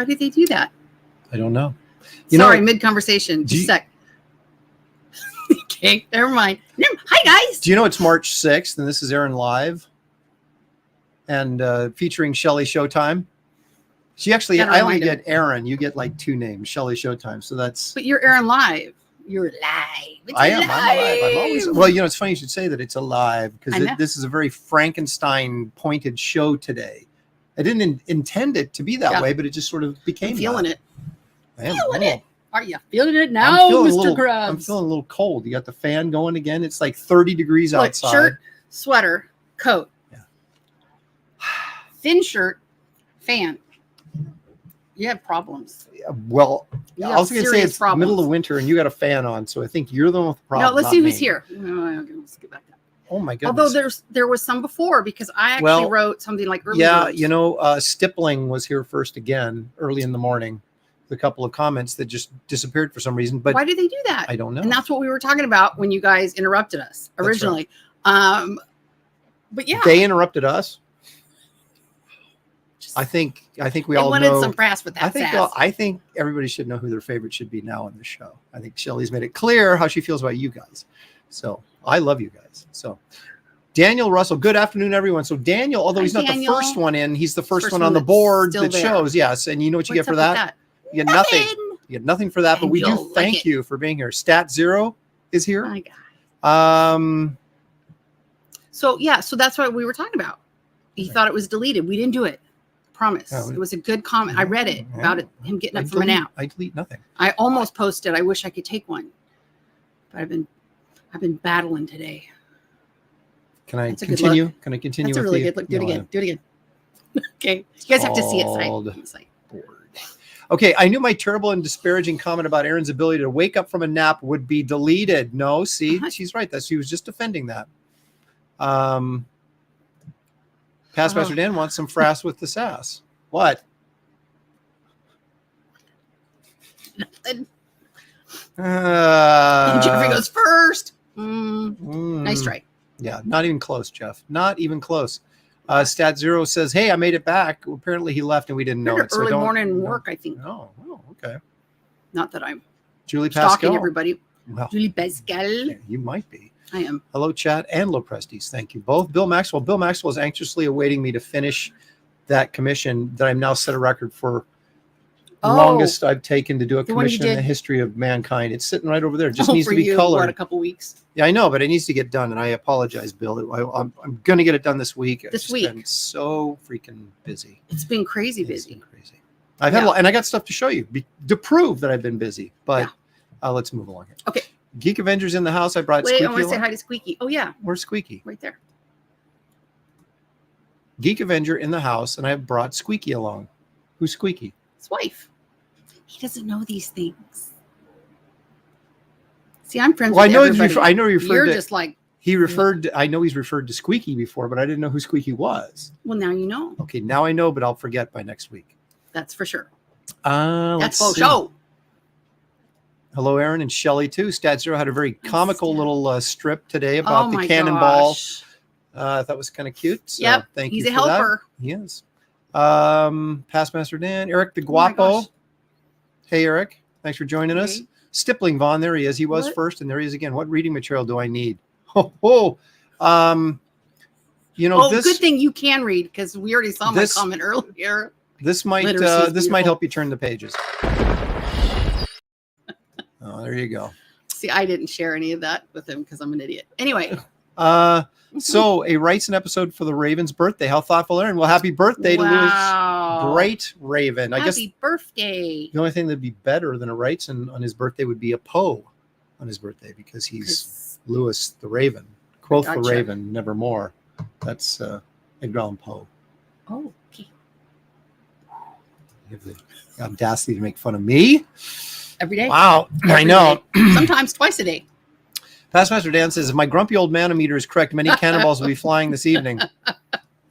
Why did they do that? I don't know. Sorry, mid-conversation. Just a sec. Okay, never mind. Hi, guys. Do you know it's March 6th, and this is Aaron Live, and featuring Shelly Showtime? She actually, I only get Aaron. You get like 2 names, Shelly Showtime. So that's. But you're Aaron Live. You're live. I am. I'm alive. I'm always. Well, it's funny you should say that it's alive because this is a very Frankenstein pointed show today. I didn't intend it to be that way, but it just sort of became. I'm feeling it. I am feeling it. Are you feeling it now, Mr. Krabs? I'm feeling a little cold. You got the fan going again. It's like 30 degrees outside. Shirt, sweater, coat. Yeah. Thin shirt, fan. You have problems. Well, I was going to say it's middle of winter and you got a fan on, so I think you're the one with the problem. No, let's see who's here. Let's get back to that. Oh my goodness. Although there was some before because I actually wrote something like early. Yeah, Stippling was here first again early in the morning. A couple of comments that just disappeared for some reason. But why did they do that? I don't know. And that's what we were talking about when you guys interrupted us originally. Right. But yeah, they interrupted us. I think we all wanted know some brass with that. I think everybody should know who their favorite should be now on the show. I think Shelly's made it clear how she feels about you guys. So I love you guys. So Daniel Russell, good afternoon, everyone. So Daniel, although he's not the first one in, he's the first one on the board that shows. Yes, and you know what you get for that? You get nothing. You get nothing for that, but we do thank you for being here. Stat Zero is here. My God. So that's what we were talking about. He thought it was deleted. We didn't do it. Promise. It was a good comment. I read it about him getting up from a nap. I delete nothing. I almost posted. I wish I could take one, but I've been battling today. Can I continue? Can I continue? That's a really good look. Do it again. Do it again. Okay. You guys have to see it. Site. Okay, I knew my terrible and disparaging comment about Aaron's ability to wake up from a nap would be deleted. No, see, she's right. She was just defending that. Past Master Dan wants some frass with the sass. What? Nothing. Jeffrey goes first. Nice try. Yeah, not even close, Jeff. Not even close. Stat Zero says, "Hey, I made it back." Apparently, he left and we didn't know it. Early morning work, I think. Oh, okay. Not that I'm Julie Pascal. stalking everybody. Well, Julie Pascal. Yeah, you might be. I am. Hello, chat and Loprestes. Thank you both. Bill Maxwell. Bill Maxwell is anxiously awaiting me to finish that commission that I'm now set a record for. Longest I've taken to do a commission in the history of mankind. It's sitting right over there. It just needs to be colored. What, a couple weeks? Yeah, I know, but it needs to get done, and I apologize, Bill. I'm going to get it done this week. This week. Been so freaking busy. It's been crazy busy. It's been crazy. I've had a lot, and I got stuff to show you to prove that I've been busy. But let's move along here. Okay. Geek Avengers in the house. I brought Squeaky. I want to say hi to Squeaky. Oh yeah. Where's Squeaky? Right there. Geek Avenger in the house, and I brought Squeaky along. Who's Squeaky? His wife. He doesn't know these things. See, I'm friends with everybody. I know he referred You're to, just like he referred. I know he's referred to Squeaky before, but I didn't know who Squeaky was. Well, now you know. Okay, now I know, but I'll forget by next week. That's for sure. That's for show. Hello, Aaron and Shelly too. Stat Zero had a very comical little strip today about the cannonball. I thought it was kind of cute. So thank you. He's a helper. That. He is. Past Master Dan, Eric the Guapo. Hey, Eric. Thanks for joining us. Stippling Vaughn, there he is. He was first, and there he is again. What reading material do I need? Good thing you can read because we already saw my comment earlier. This might help you turn the pages. Oh, there you go. See, I didn't share any of that with him because I'm an idiot. Anyway. So a Wrightson episode for the Raven's birthday. How thoughtful, Aaron. Well, happy birthday to Lewis. Great Raven. Happy birthday. The only thing that'd be better than a Wrightson on his birthday would be a Poe on his birthday because he's Lewis the Raven. Quoth the Raven, nevermore. That's Edgar Allan Poe. Oh, okay. You have the audacity to make fun of me? Every day. Wow. I know. Sometimes twice a day. Past Master Dan says, if my grumpy old manometer is correct, many cannonballs will be flying this evening.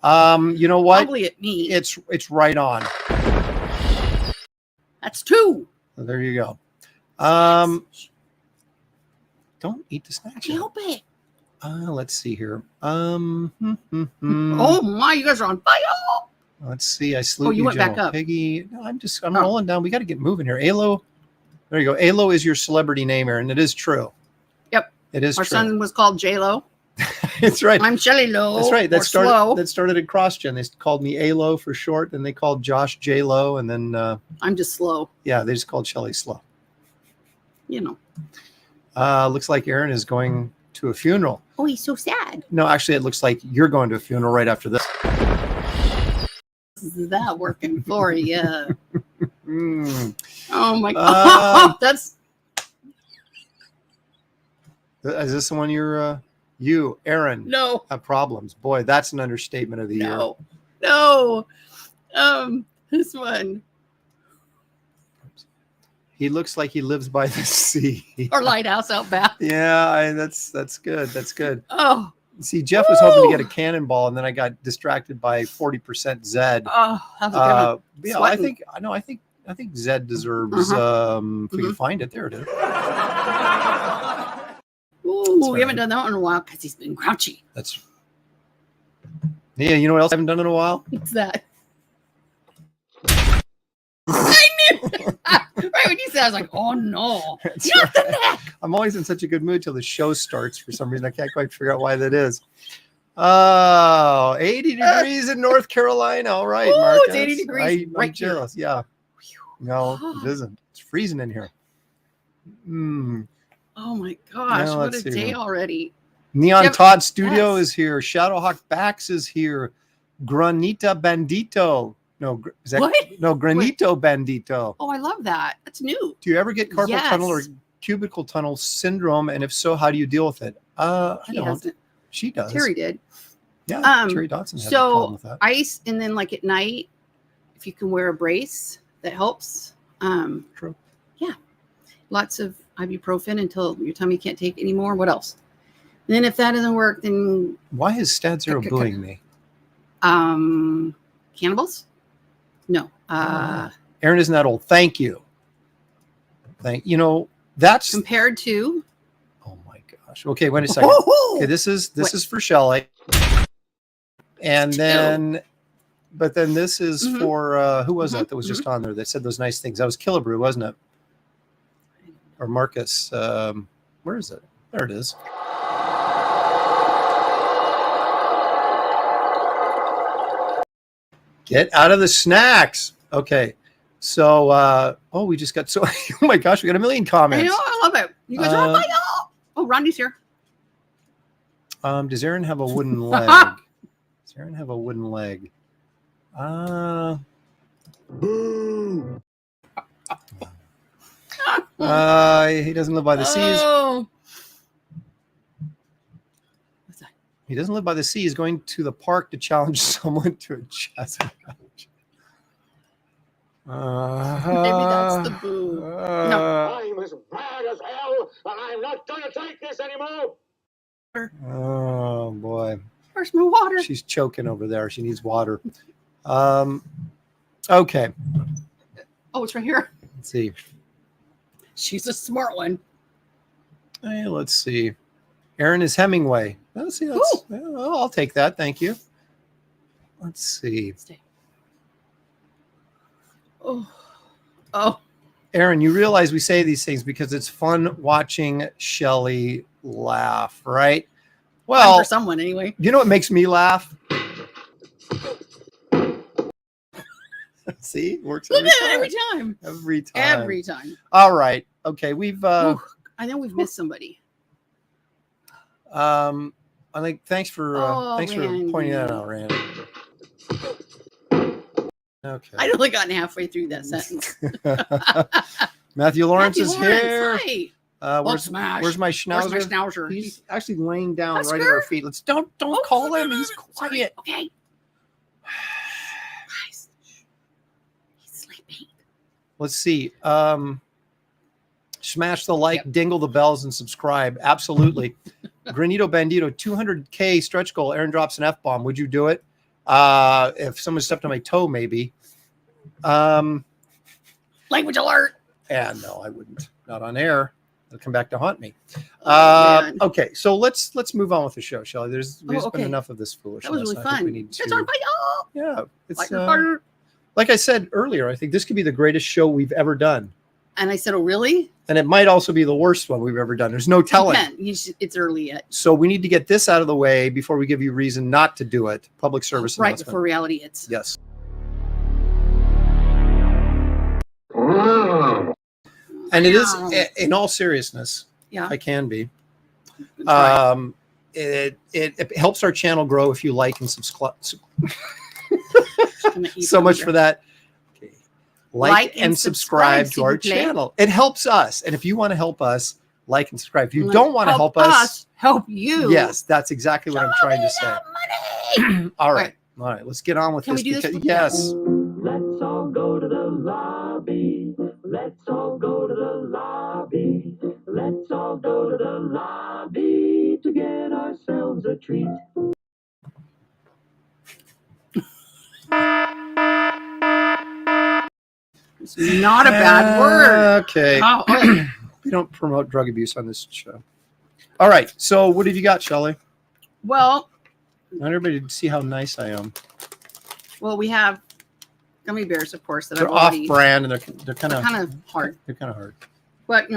You know what? Probably at me. It's right on. That's 2. So there you go. Don't eat the snack. Help it. Let's see here. Oh my, you guys are on fire. Let's see. I salute you went General back up. Piggy. No, I'm rolling down. We got to get moving here. Alo. There you go. Alo is your celebrity name, Aaron. It is true. Yep. It is Our true. son was called J-Lo. That's right. I'm Shelly Lo. That's right. That Slow. started at CrossGen. They called me Alo for short, and they called Josh J-Lo, and then I'm just slow. yeah, they just called Shelly Slow. You know. Looks like Aaron is going to a funeral. Oh, he's so sad. No, actually, it looks like you're going to a funeral right after this. Is that working for you? Mm. Oh my God. That's. Is this the one you, Aaron? No. Have problems. Boy, that's an understatement of the year. No. This one. He looks like he lives by the sea. Or Lighthouse out back. Yeah, that's good. That's good. Oh. See, Jeff was hoping to get a cannonball, and then I got distracted by 40% Zed. Oh, how's it going? Yeah, I think Zed deserves. If we can find it, there it is. Ooh, we haven't done that one in a while because he's been grouchy. Yeah. You know what else I haven't done in a while? What's that? I knew. Right when you said, I was like, "Oh no!" Not the neck. I'm always in such a good mood till the show starts. For some reason, I can't quite figure out why that is. Oh, 80 degrees in North Carolina. All right, Marcus. It's 80 degrees I'm jealous. Yeah. No, it isn't. It's freezing in here. Oh my gosh, Now, what let's a see. day already. Neon Todd Studio is here. Shadowhawk Bax is here. Granita Bandito. No, is that What? No, Granito Bandito. Oh, I love that. That's new. Do you ever get carpal Yes. tunnel or cubicle tunnel syndrome? And if so, how do you deal with it? He I don't. hasn't. She does. Terry did. Yeah, Terry Dotson had a problem with that. Ice, and then like at night, if you can wear a brace, that helps. True. Yeah, lots of ibuprofen until your tummy can't take anymore. What else? And then if that doesn't work, then Why is Stad Zero booing me? cannibals? No. Aaron isn't that old. Thank you. That's Compared to. oh my gosh. Okay, wait a second. Okay, this is for Shelly. And then but then this is for who was that was just on there that said those nice things? That was Killebrew, wasn't it? Or Marcus. Where is it? There it is. Get out of the snacks. Okay. So we just got oh my gosh, we got a million comments. I know, I love it. You guys are like, oh, Ronnie's here. Does Aaron have a wooden leg? Does Aaron have a wooden leg? Boo! He doesn't live by the seas. Oh. What's that? He doesn't live by the sea. He's going to the park to challenge someone to a chess match. Maybe that's the boo. No. I'm as mad as hell, and I'm not going to take this anymore. Oh boy. Where's my water? She's choking over there. She needs water. Okay. Oh, it's right here. Let's see. She's a smart one. Hey, let's see. Aaron is Hemingway. Let's see. I'll take that. Thank you. Let's see. Stay. Oh. Aaron, you realize we say these things because it's fun watching Shelly laugh, right? Well, for someone anyway. You know what makes me laugh? See, it works every time. Every time. All right. Okay, we've I know we've missed somebody. I think thanks for pointing that out, Rand. Okay. I'd only gotten halfway through that sentence. Matthew Lawrence is here. Hi. Where's my schnauzer? Where's my schnauzer? He's actually laying down Oscar? right at our feet. Let's don't call him. He's quiet. Okay. He's sleeping. Let's see. Smash the like, dingle the bells, and subscribe. Absolutely. Granito Bandito, 200K stretch goal. Aaron drops an F-bomb. Would you do it? If someone stepped on my toe, maybe. Language alert. Yeah, no, I wouldn't. Not on air. It'll come back to haunt me. Man. Okay, so let's move on with the show, Shelly. There's been okay. enough of this foolishness. That was really I think fun. we need It's to, on fire. yeah, it's Light your fire. like I said earlier. I think this could be the greatest show we've ever done, And I said, oh, really? and it might also be the worst one we've ever done. There's no telling. It's early yet. So we need to get this out of the way before we give you reason not to do it. Public service Right announcement. before reality hits. Yes. And it is, in all seriousness, Yeah. I can be. That's right. It helps our channel grow if you like and subscribe. Gonna eat So much some for that. Okay. Like and subscribe to our s'il vous plaît. channel. It helps us. And if you want to help us, like and subscribe. If you don't want to help us, help you. yes, that's exactly what I'm trying to say. Money. All right. All right. Let's get on with Can this. we do this? Yes. Let's all go to the lobby. Let's all go to the lobby. Let's all go to the lobby to get ourselves a treat. It's not a bad word. Okay. Oh, okay. We don't promote drug abuse on this show. All right. So what have you got, Shelly? Well, I want everybody to see how nice I am. we have gummy bears, of course, that They're I've already. off-brand and they're kind of hard, They're kind of hard. but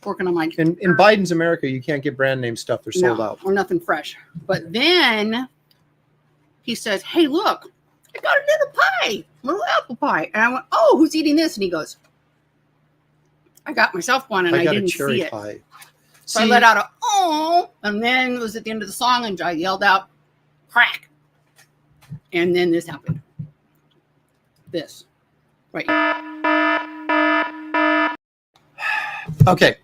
working on my. In Biden's America, you can't get brand name stuff. They're sold out. Or nothing fresh. But then he says, "Hey, look, I got a little pie, little apple pie," and I went, "Oh, who's eating this?" And he goes, "I got myself one, and I got didn't a cherry see it." pie. So I let out a "oh," and then it was at the end of the song, and I yelled out, "Crack!" And then this happened. This, right here. Okay.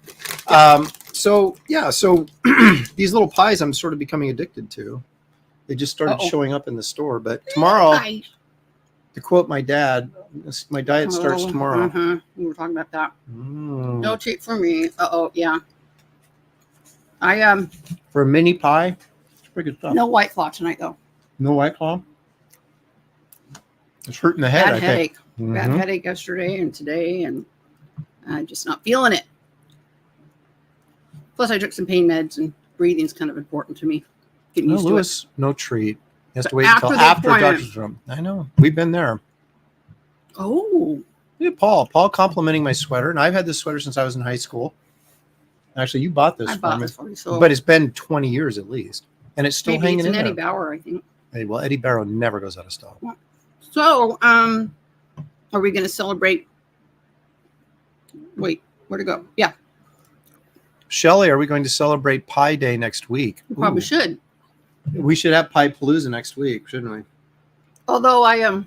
So these little pies I'm sort of becoming addicted to. They just started showing up in the store. But tomorrow, to quote my dad, my diet starts tomorrow. We were talking about that. No treat for me. Yeah. I For a mini pie, it's pretty good stuff. no White Claw tonight though. No White Claw. It's hurting the head. Bad I headache. think. Bad headache yesterday and today, and I'm just not feeling it. Plus, I took some pain meds, and breathing's kind of important to me. Getting No, used to Lewis, no treat. He has to But wait after until the after appointment. doctor's room. I know. We've been there. it. Oh, Look at Paul. Paul complimenting my sweater, and I've had this sweater since I was in high school. Actually, you bought this I for bought me, this for you. So but it's been 20 years at least, and it's still maybe hanging it's in an Eddie there. Bauer, I think. Hey, well, Eddie Barrow never goes out of stock. So, are we going to celebrate? Wait, where to go? Yeah, Shelly, are we going to celebrate Pie Day next week? we probably Ooh. should. We should have Pie Palooza next week, shouldn't we? Although I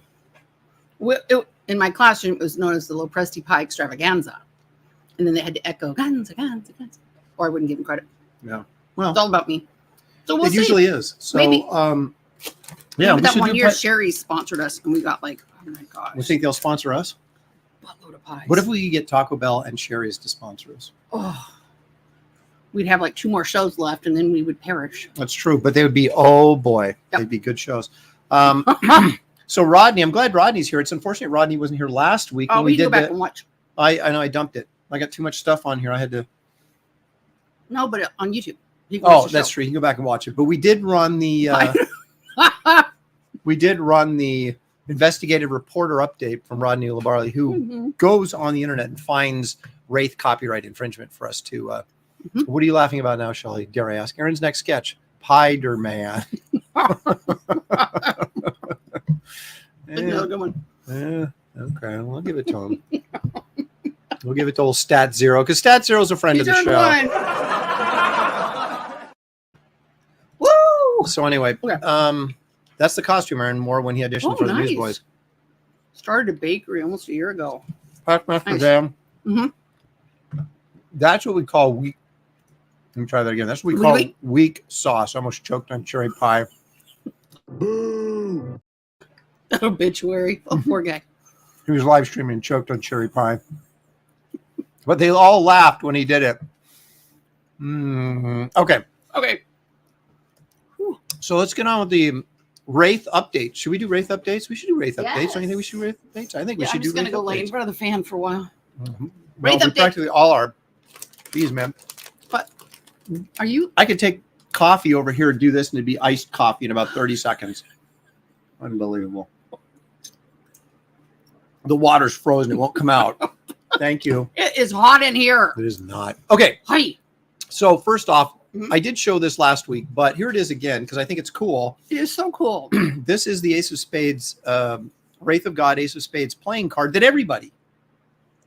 in my classroom, it was known as the Lopresti Pie Extravaganza, and then they had to echo Ganza, Ganza, Ganza, or I wouldn't give them credit. Yeah. It's Well, all about me. So we'll it see. usually is. So, Maybe. yeah, Remember we that should one do year Pie- Sherry sponsored us, and we got like, oh my gosh, We think they'll sponsor us. buttload of pies. What if we could get Taco Bell and Sherry's to sponsor us? Oh, we'd have like 2 more shows left, and then we would perish. That's true, but they would be, oh boy, Yep. they'd be good shows. So Rodney, I'm glad Rodney's here. It's unfortunate Rodney wasn't here last week when Oh, we we did go back the. and watch. I know I dumped it. I got too much stuff on here. I had to. No, but on YouTube. You can watch Oh, the that's show. true. You can go back and watch it. But we did run the. We did run the investigative reporter update from Rodney Labarley, who Mhm. goes on the internet and finds Wraith copyright infringement for us to. What are you laughing about now, Shelly? Dare I ask? Aaron's next sketch, Pider-Man. Another good one. Yeah. Okay. We'll give it to him. We'll give it to old Stat Zero because Stat Zero is a friend He of the turned show. one. Woo! So anyway, Okay. that's the costume Aaron wore when he auditioned Oh, for the nice. Newsboys. Started a bakery almost a year ago. Packmaster Nice. Jam. Mhm. That's what we call weak. Let me try that again. That's what we call weak sauce. I almost choked on cherry pie. Boo! Obituary. Oh, poor guy. He was live streaming and choked on cherry pie. But they all laughed when he did it. Okay. Okay. So let's get on with the Wraith update. Should we do Wraith updates? We should do Wraith updates. Yes. Don't you think we should do Wraith updates? I think we Yeah, should I'm do just going Wraith to go lay in updates. front of the fan for a while. Well, Wraith we update. practically all are these, man. But are you? I could take coffee over here and do this, and it'd be iced coffee in about 30 seconds. Unbelievable. The water's frozen. It won't come out. Thank you. It is hot in here. It is not. Okay. Hi. So first off, Mhm. I did show this last week, but here it is again because I think it's cool. It is so cool. This is the Ace of Spades, Wraith of God, Ace of Spades playing card that everybody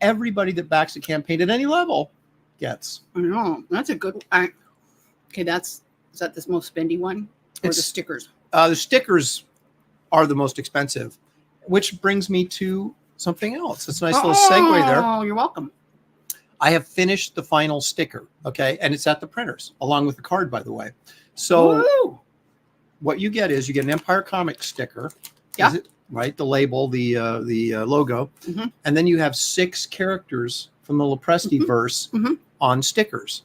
that backs the campaign at any level gets. I know. That's a good one. Okay, is that the most spendy one? Or the It's- stickers? The stickers are the most expensive, which brings me to something else. It's a nice little segue there. Oh, you're welcome. I have finished the final sticker, okay? And it's at the printers, along with the card, by the way. So Woo! what you get is you get an Empire Comics sticker. Yeah. Is it, right? The label, the logo. Mhm. And then you have 6 characters from the Lopresti verse Mhm. on stickers.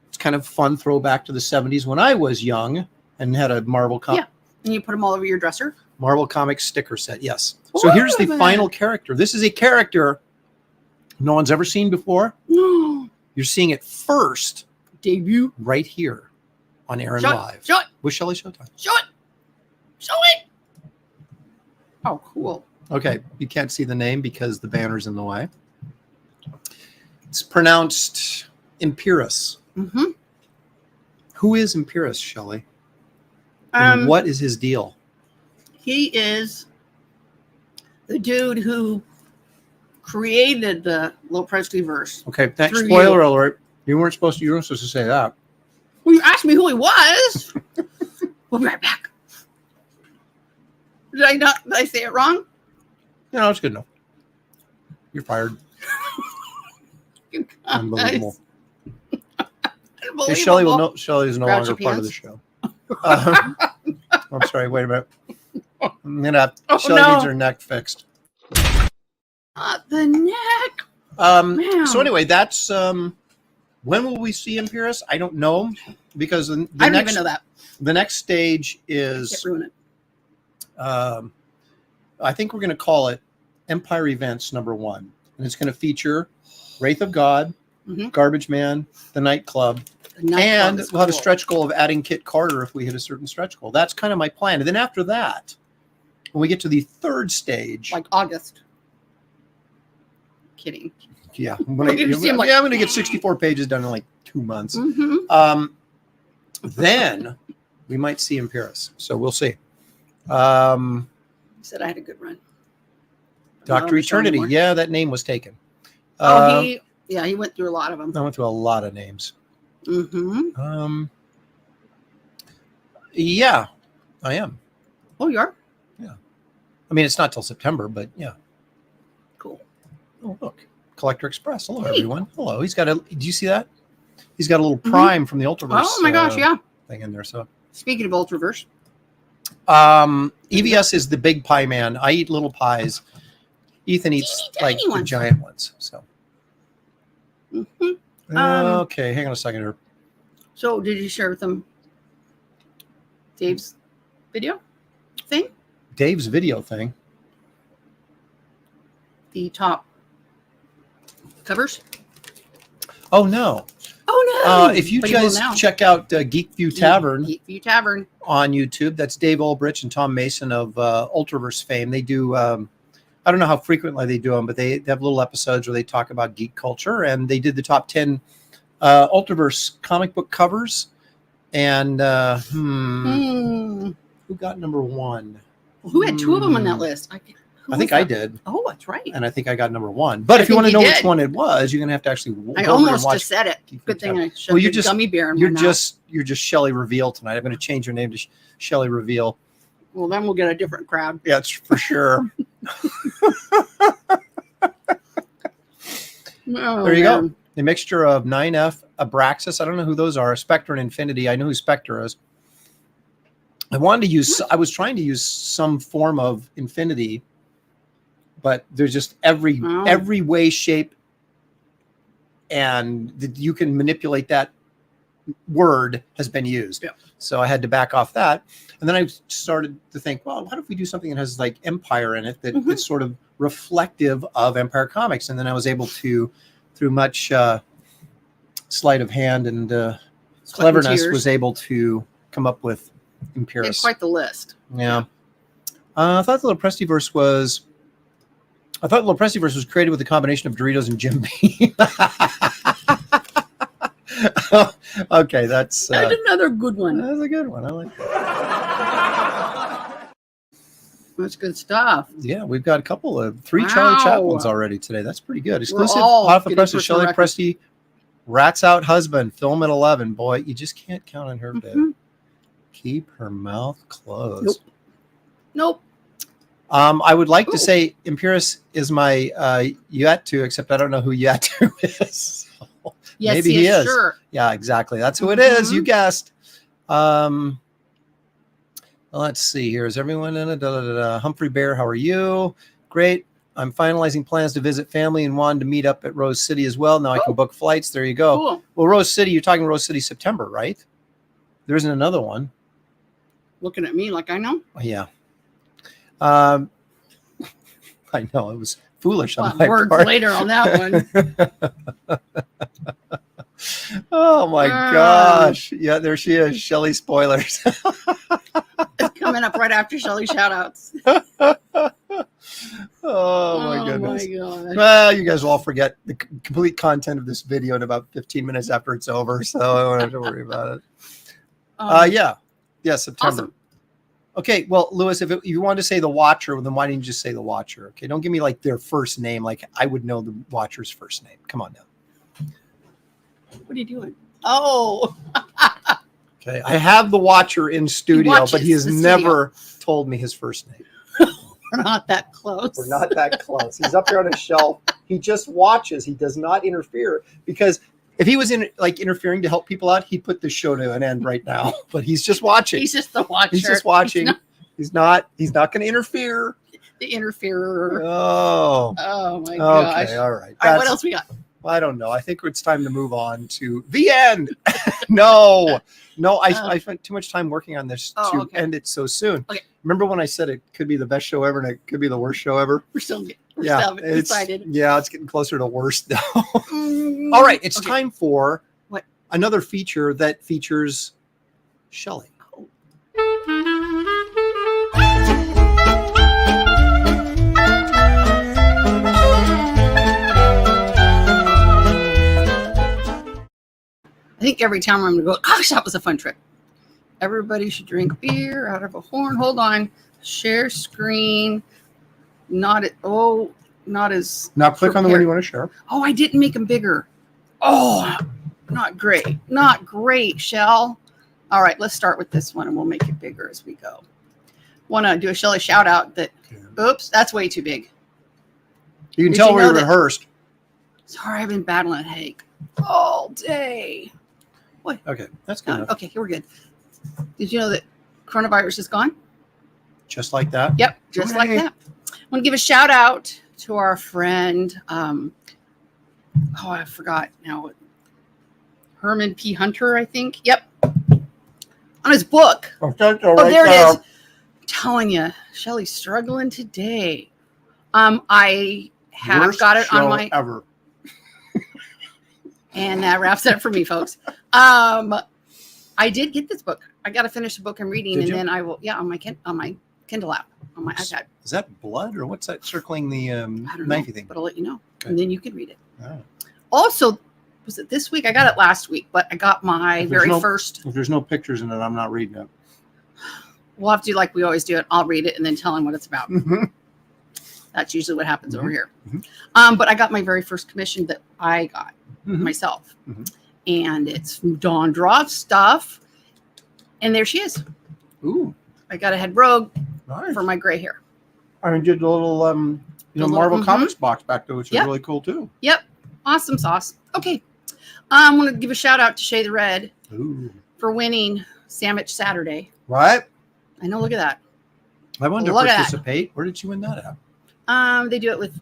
It's kind of fun throwback to the 70s when I was young and had a Marvel Yeah. And you put them all over your dresser? Marvel Comics sticker set, yes. So here's the Ooh. final character. This is a character no one's ever seen before. No. You're seeing it first Debut. right here on Aaron Show Live it. Show it. with Shelly Showtime. Show it. Show it. Oh, cool. Okay, you can't see the name because the banner's in the way. It's pronounced Impyrus. Mm-hmm. Who is Impyrus, Shelly? And what is his deal? He is the dude who created the Lopresti verse. Okay, thanks. Through Spoiler you. alert. You weren't supposed to say that. Well, you asked me who he was. We'll be right back. Did I say it wrong? No, it's good enough. You're fired. You Unbelievable. guys. Hey, Shelly Unbelievable. Shelly is no Grouchy longer part of the pants. show. I'm sorry. Wait a minute. I'm gonna. Oh, Shelly no. needs her neck fixed. The neck. Man. So anyway, that's when will we see Impyrus? I don't know because the I don't next even know that. the next stage Can't is ruin it. I think we're going to call it Empire Events #1, and it's going to feature Wraith of God, Mhm. Garbage Man, the Nightclub, The nightclub and is we'll have a cool. stretch goal of adding Kit Carter if we hit a certain stretch goal. That's kind of my plan. And then after that, when we get to the 3rd stage, Like August. Kidding. yeah, You seem like- I'm going to get 64 pages done in like 2 months. Mm-hmm. Then we might see Impyrus. So we'll see. Said I had a good run. Dr. Eternity. Yeah, that name was taken. Oh, he went through a lot of them. I went through a lot of names. Mm-hmm. Yeah, I am. Oh, you are? I mean, it's not till September, but yeah. Cool. Oh, look. Collector Express. Hello, Hey. everyone. Hello. He's got a, do you see that? He's got a little prime from the Ultraverse. Oh my gosh, yeah. Thing in there. So, Speaking of Ultraverse. EVS is the big pie man. I eat little pies. Ethan eats Teeny like tiny the ones. giant ones. So, Mm-hmm. okay, hang on a second here. So did you share with them Dave's video thing? Dave's video thing. The top covers? Oh, no. Oh no. If you But will guys now. check out Geek View Tavern Geek View Tavern. on YouTube, that's Dave Ulbrich and Tom Mason of Ultraverse fame. They do, I don't know how frequently they do them, but they have little episodes where they talk about geek culture. And they did the top 10 Ultraverse comic book covers. And who got #1? Who had 2 of them on that list? I think I did. Oh, that's right. And I think I got #1. But I if you think want to you know which did. one it was, you're going to have to actually I go over and almost watch. just said it. Geek View Good thing Tavern. I shoved you a gummy bear in you're my just Shelly Reveal tonight. I'm going to change your name to Shelly Reveal. mouth. Well, then we'll get a different crowd. Yeah, it's for sure. Oh, There you man. go. A mixture of 9F, Abraxas. I don't know who those are. Spectre and Infinity. I know who Spectre is. I wanted to use. I was trying to use some form of Infinity, but there's just every way, shape, and you can manipulate that word has been used. Yeah. So I had to back off that, and then I started to think, well, what if we do something that has like Empire in it that's sort of reflective of Empire Comics? And then I was able to, through much sleight of hand and Sweat and cleverness tears. was able to come up with He had Imperius. quite the list. Yeah. I thought the Loprestiverse was created with a combination of Doritos and Jim Beam. Okay, that's Another good one. that's a good one. I like that. That's good stuff. Yeah, we've got a couple of 3 Charlie Wow. Chaplins already today. That's pretty good. Exclusive all off the getting press of personal Shelly records. Presti. Rats Out Husband, film at 11. Boy, you just can't count on her, babe. Mhm. Keep her mouth closed. Nope. I would like Ooh. to say Imperius is my Yuatu, except I don't know who Yuatu is. So Yes, maybe he is. is. Sure. Yeah, exactly. That's who it is. You Mhm. guessed. Let's see here. Is everyone in a Humphrey Bear? How are you? Great. I'm finalizing plans to visit family and wanted to meet up at Rose City as well. Now I can book flights. There you go. Cool. Well, Rose City, you're talking Rose City September, right? There isn't another one. Looking at me like I know. Yeah. I know it was foolish on Well, my words part. later on that one. Oh my gosh. Yeah, there she is. Shelly spoilers. It's coming up right after Shelly shout-outs. Oh my goodness. My gosh. Well, you guys will all forget the complete content of this video in about 15 minutes after it's over, so I don't have to worry about it. Yeah, September. Awesome. Okay, well, Lewis, if you wanted to say the Watcher, then why didn't you just say the Watcher? Okay, don't give me like their first name. Like I would know the Watcher's first name. Come on now. What are you doing? Oh, Okay, I have the Watcher in studio, but watches he has the never told me his first name. we're not that close. We're not that close. He's up here on a shelf. He just watches. He does not interfere because if he was interfering to help people out, he'd put this show to an end right now. But he's just watching. He's just the watcher. He's just watching. He's not going to interfere. The interferer. Oh. Oh my gosh. Okay. All right. All right, what else we got? I don't know. I think it's time to move on to the end. No, I spent too much time working on this to end it so soon. Okay. Remember when I said it could be the best show ever and it could be the worst show ever? We're still It's decided. Yeah, it's getting closer to worst now. All right, it's time for What? Another feature that features Shelly. I think every time I'm going to go, gosh, that was a fun trip. Everybody should drink beer out of a horn. Hold on. Share screen. Not as. Now click on the one prepared. you want to share. Oh, I didn't make them bigger. Oh, not great. Not great, Shell. All right, let's start with this one and we'll make it bigger as we go. Want to do a Shelly shout out that, oops, that's way too big. You can Did tell you we know that- rehearsed. Sorry, I've been battling a headache all day. Okay, that's good enough. Okay, here we're good. Did you know that coronavirus is gone? Just like that. Yep, just like that. I want to give a shout out to our friend. I forgot now. Herman P. Hunter, I think. Yep. On his book. Oh, there it is. I'm telling you, Shelly's struggling today. I have Worst got it on show my. ever. And that wraps it up for me, folks. I did get this book. I got to finish the book I'm reading, Did and you? then I will. Yeah, on my Kindle app, on my iPad. Is that blood or what's that circling the I don't know, knifey thing? but I'll let you know, Okay. and then you can read it. Oh. Also, was it this week? I got it last week, but I got my If there's very no- first. If there's no pictures in it, I'm not reading it. We'll have to do like we always do it. I'll read it and then tell him what it's about. Mhm. That's usually what happens over here. Mhm. But I got my very first commission that I got Mhm. myself, Mhm. and it's Dawn Droff stuff. And there she is. Ooh, I got a head rogue nice. for my gray hair. I did the little, little- Marvel mhm. Comics box back there, which is Yep. really cool too. Yep. Awesome sauce. Okay. I want to give a shout out to Shay the Red Ooh, for winning Sandwich Saturday. right. I know. Look at that. I wanted to Look at that. participate. Where did you win that at? They do it with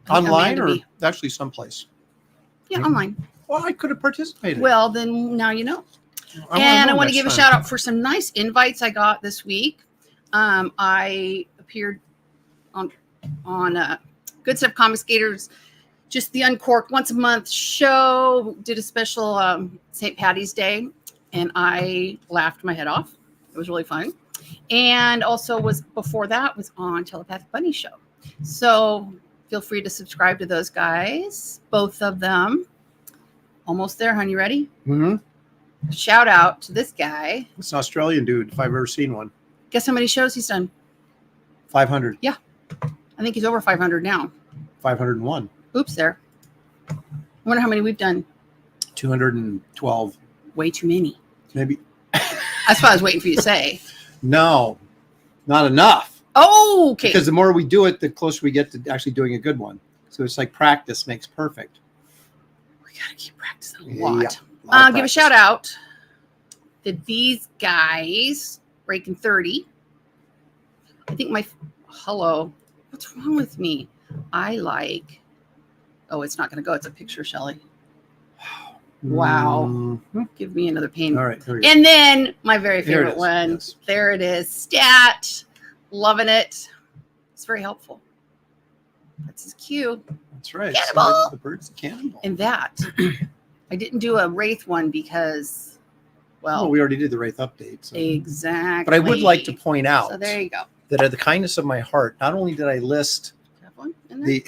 I think Online Amanda or B. actually someplace? Yeah, Mhm. online. Well, I could have participated. Well, then now you know. I And I know want to next give a time. shout out for some nice invites I got this week. I appeared on Good Stuff Comics Gators just the Uncorked once a month show. Did a special St. Patty's Day, and I laughed my head off. It was really fun. And also was before that was on Telepathic Bunny Show. So feel free to subscribe to those guys, both of them. Almost there, hon. You ready? Mm-hmm. Shout out to this guy. It's an Australian dude, if I've ever seen one. Guess how many shows he's done? 500. Yeah. I think he's over 500 now. 501. Oops, there. I wonder how many we've done. 212. Way too many. Maybe. That's what I was waiting for you to say. No, not enough. Oh, okay. Because the more we do it, the closer we get to actually doing a good one. So it's like practice makes perfect. We got to keep practicing a lot. Yeah, a lot of Give a practice. shout out to these guys, breaking 30. I think hello. What's wrong with me? I like, it's not going to go. It's a picture, Shelly. Wow. Mhm. Give me another pain. All right. Here we go. And then my very There it favorite is. one. Yes. There it is. Stat. Loving it. It's very helpful. That's his cue. That's right. Cannonball. The bird's a cannonball. And that, I didn't do a Wraith one because, Well, we already did the Wraith update. So. exactly. But I would like to point out So there you go. that at the kindness of my heart, not only did I list Have one in there?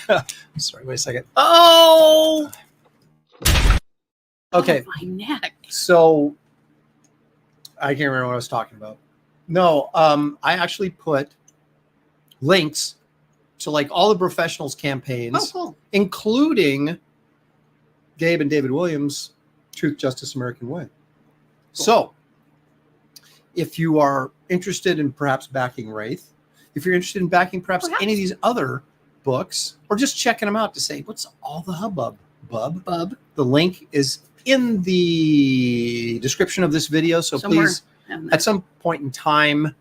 the. Sorry, wait a second. Oh! Okay. Oh, my neck. So I can't remember what I was talking about. No, I actually put links to like all the professionals campaigns, Oh, cool. including Gabe and David Williams' Truth, Justice, American Way. So if you are interested in perhaps backing Wraith, if you're interested in backing perhaps any of these other books, or just checking them out to say, what's all the hubbub, bub? The link is in the description of this video. So Somewhere please, down there. at some point in time,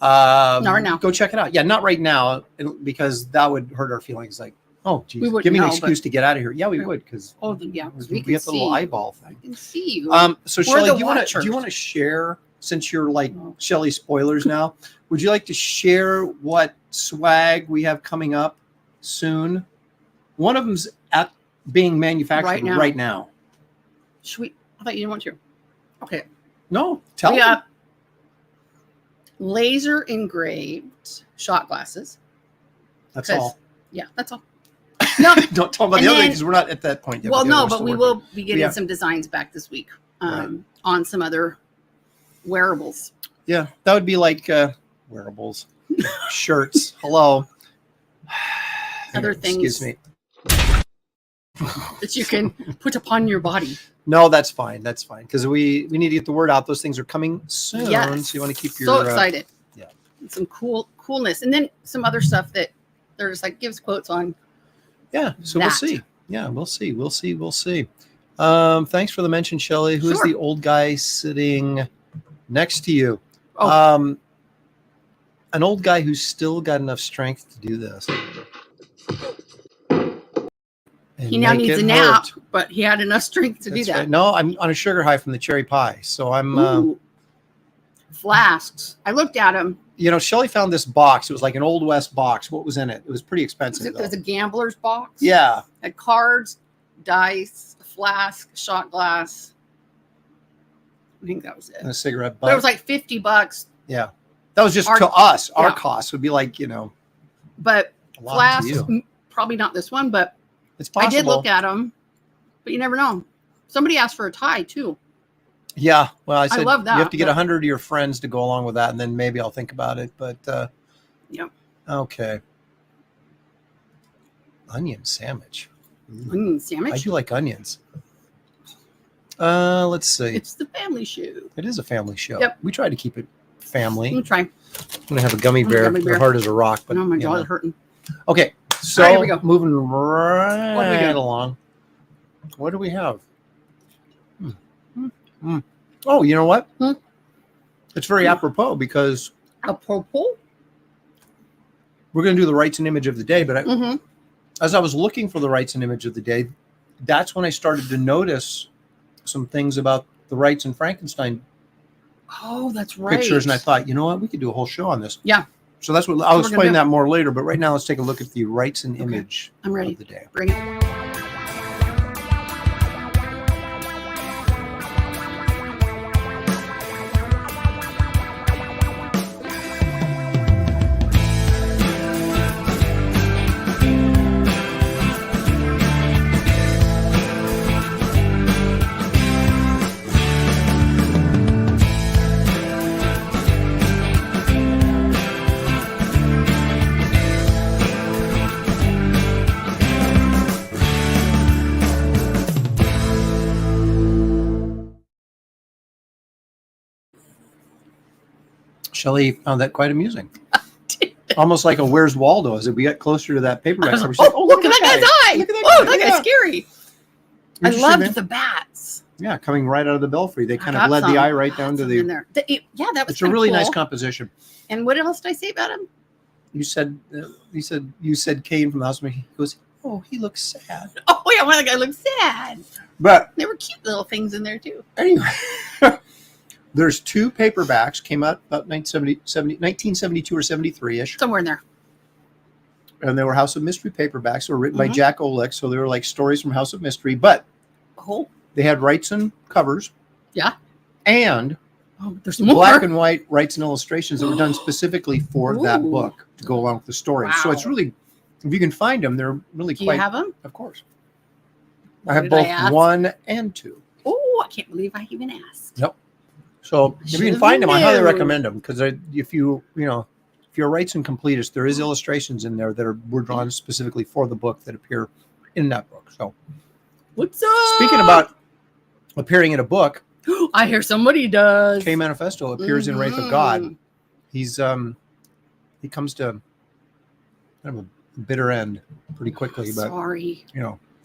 Not right now. go check it out. Yeah, not right now, because that would hurt our feelings. Like, oh, geez, We wouldn't give me an know, excuse to get out of here. Yeah, we Right. would, because Oh, yeah. 'Cause we we can get the little see. eyeball I thing. can see you. So We're Shelly, the do you watchers. want to share, since you're like Oh. Shelly spoilers now? Would you like to share what swag we have coming up soon? One of them's being manufactured right now. Should we? I thought you didn't want to. Okay. No, tell We me. got laser engraved shot glasses. That's 'Cause- all. Yeah, that's all. No, Don't tell them about And the other then- because we're not at that point yet. well, The no, other but still we working. will be getting Yeah. some designs back this week on some other wearables. Yeah, that would be like wearables, shirts. Hello. Other Excuse things. me. That you can put upon your body. No, that's fine. That's fine because we need to get the word out. Those things are coming soon. Yes. So you want to keep your so excited. yeah. And some coolness, and then some other stuff that they're just like gives quotes on. Yeah. So we'll that. see. Yeah, we'll see. We'll see. We'll see. Thanks for the mention, Shelly. Who's Sure. the old guy sitting next to you? Oh. An old guy who's still got enough strength to do this. And He now make needs it a nap, hurt. but he had enough strength to That's do that. right. No, I'm on a sugar high from the cherry pie. So I'm, Ooh. Flasks. I looked at them. Shelly found this box. It was like an Old West box. What was in it? It was pretty expensive. It was though. a gambler's box. Yeah. Had cards, dice, a flask, a shot glass. I think that was it. And a cigarette But butt. it was like $50. yeah. That was just Our- to us. Our yeah. cost would be like, But a lot flasks, to you. probably not this one, but It's possible. I did look at them. But you never know. Somebody asked for a tie too. Yeah. Well, I said love that, you have to get but- 100 of your friends to go along with that, and then maybe I'll think about it. But Yep. okay. Onion sandwich. Onion I sandwich. do like onions. Let's see. It's the family shoe. It is a family show. Yep. We try to keep it family. Let me try. I'm gonna have a gummy Mm, bear. gummy bear. They're hard as a rock, but Oh my you jaw know. is hurting. Okay, so All right, here we go. moving What do we right got? along. What do we have? Oh, you know what? Hmm? It's very apropos because A purple. we're going to do the Wrightson image of the day. But Mm-hmm. as I was looking for the Wrightson image of the day, that's when I started to notice some things about the Wrightson Frankenstein Oh, that's right. pictures, and I thought, you know what, we could do a whole show on this. Yeah. So that's what I'll we're gonna explain do. that more later. But right now, let's take a look at the Wrightson Okay. image I'm ready. of the day. Bring it. Shelly found that quite amusing. Almost like a Where's Waldo. As we got closer to that paperback, Oh, we said, look at that guy's eye. Look at that Oh, guy. that Yeah. guy's scary. I Interesting, loved man. the bats. Yeah, coming right out of the belfry. They I kind of got led some. the eye right I down got to some the. in there. Yeah, that was It's a really cool. nice composition. And what else did I say about him? You said Kane from the house. He goes, oh, he looks sad. Oh yeah, one of the guy looked sad. But There were cute little things in there too. anyway, there's two paperbacks came out about 1972 or 73-ish. Somewhere in there. And they were House of Mystery paperbacks. They were written by Mhm. Jack Olick, so they were like stories from House of Mystery. But Oh, they had Wrightson covers. Yeah. And oh there's more. black and white Wrightson illustrations that were done specifically for that Ooh. book to go along with the story. So Wow. it's really, if you can find them, they're really Do quite. you have them? Of course. I have Did both ask? 1 and 2. Oh, I can't believe I even asked. So if you can Should've find them, I highly known. recommend them because if you're a Wrightson completist, there is illustrations in there that were drawn specifically for the book that appear in that book. So What's up? speaking about appearing in a book, I hear somebody does. K Manifesto appears in Wraith of God. Mhm. He's he comes to kind of a bitter end pretty quickly, but Sorry.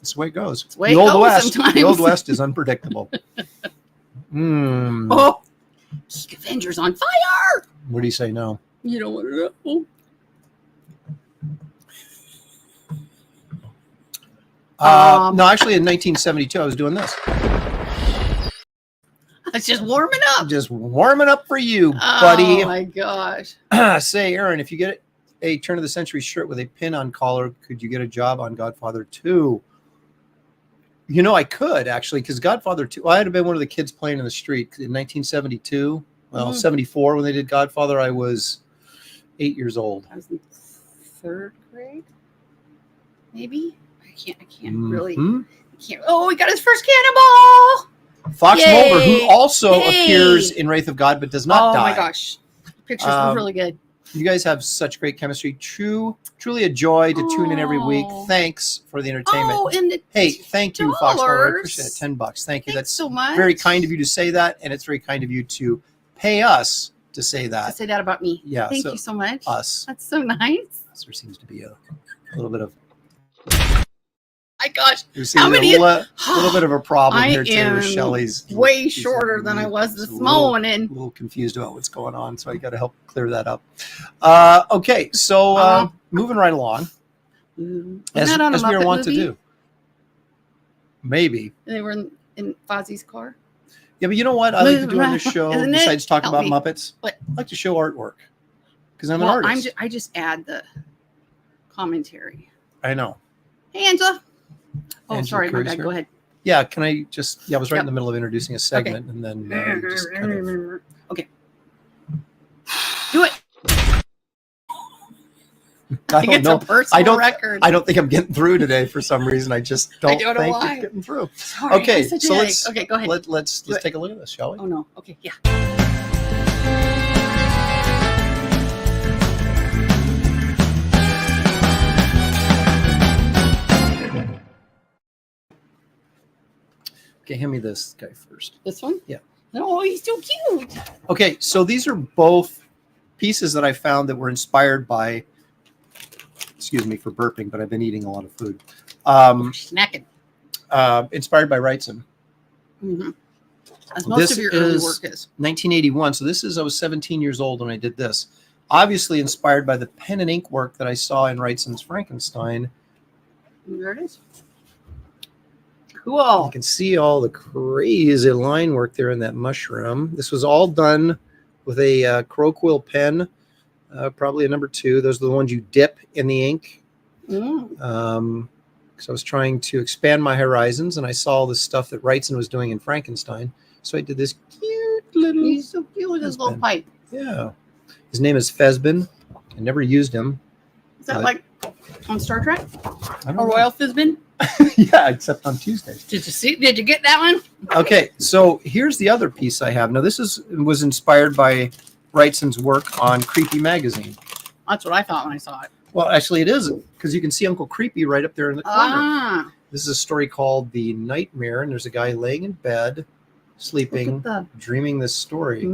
it's the way it goes. It's the way The it Old goes West, sometimes. the Old West is unpredictable. Oh, Geek Avengers on fire. What do you say now? You don't want to know. No, actually, in 1972, I was doing this. It's just warming up. I'm just warming up for you, buddy. Oh my gosh. Say, Aaron, if you get a turn of the century shirt with a pin on collar, could you get a job on Godfather 2? I could actually, because Godfather 2, I had been one of the kids playing in the street in 1972. Well, Mhm. 74 when they did Godfather, I was 8 years old. I was in 3rd grade, maybe. I can't really. Mhm. I can't. Oh, he got his first cannonball. Fox Yay. Mulder, who also Yay. appears in Wraith of God but does not die. Oh my gosh, pictures were really good. You guys have such great chemistry. Truly a joy to tune in every week. Oh. Thanks for the entertainment. Oh, and the Hey, thank you, Fox Mulder. I $10. appreciate it. $10. Thank you. Thanks That's so much. very kind of you to say that, and it's very kind of you to pay us to say To that. say that about me. Yeah, Thank so you so much. us. That's so nice. There seems to be a little bit of My gosh, there seems How to be many- a little bit of a problem I here too am with Shelly's. way she's shorter than I was this she's a little- morning. A little confused about what's going on, so I got to help clear that up. Okay, so moving right along, as Not on a we are Muppet wont to movie? do. Maybe. They were in Fozzie's car. Yeah, but you know what I like to do on this show Isn't it? besides talk Help about me. Muppets? What? I like to show artwork because I'm an Well, artist. I just add the commentary. I know. Hey, Angela. Oh, Angela sorry, my Curry's bad. here. Go ahead. Yeah, can I just? Yeah, I was right Yep. in the middle of introducing a segment, and then just kind of. Okay. Do it. I don't it's know. a personal record. I don't think I'm getting through today for some reason. I just don't, don't know think why. it's getting through. Sorry, Okay, I'm such a so headache. let's Okay, go ahead. let's Do it. take a look at this, shall we? Oh no. Okay. Yeah. Okay, hand me this guy first. This one. Yeah. Oh, he's so cute. Okay, so these are both pieces that I found that were inspired by. Excuse me for burping, but I've been eating a lot of food. Snacking. Inspired by Wrightson. Mm-hmm. As most This of your early is- work is. 1981. So I was 17 years old when I did this. Obviously inspired by the pen and ink work that I saw in Wrightson's Frankenstein. There it is. You Cool. can see all the crazy line work there in that mushroom. This was all done with a crow quill pen. Probably a number 2. Those are the ones you dip in the ink. Mm. Because I was trying to expand my horizons, and I saw the stuff that Wrightson was doing in Frankenstein. So I did this cute little. He's so cute with his little pipe. Yeah. His name is Fezbin. I never used him. Is that like on Star Trek? I don't Or know. Royal Fizbin? Yeah, except on Tuesdays. Did you see? Did you get that one? Okay, so here's the other piece I have. Now, this was inspired by Wrightson's work on Creepy Magazine. That's what I thought when I saw it. Well, actually, it is, because you can see Uncle Creepy right up there in the corner. Ah, This is a story called The Nightmare, and there's a guy laying in bed, sleeping, look at dreaming this story. the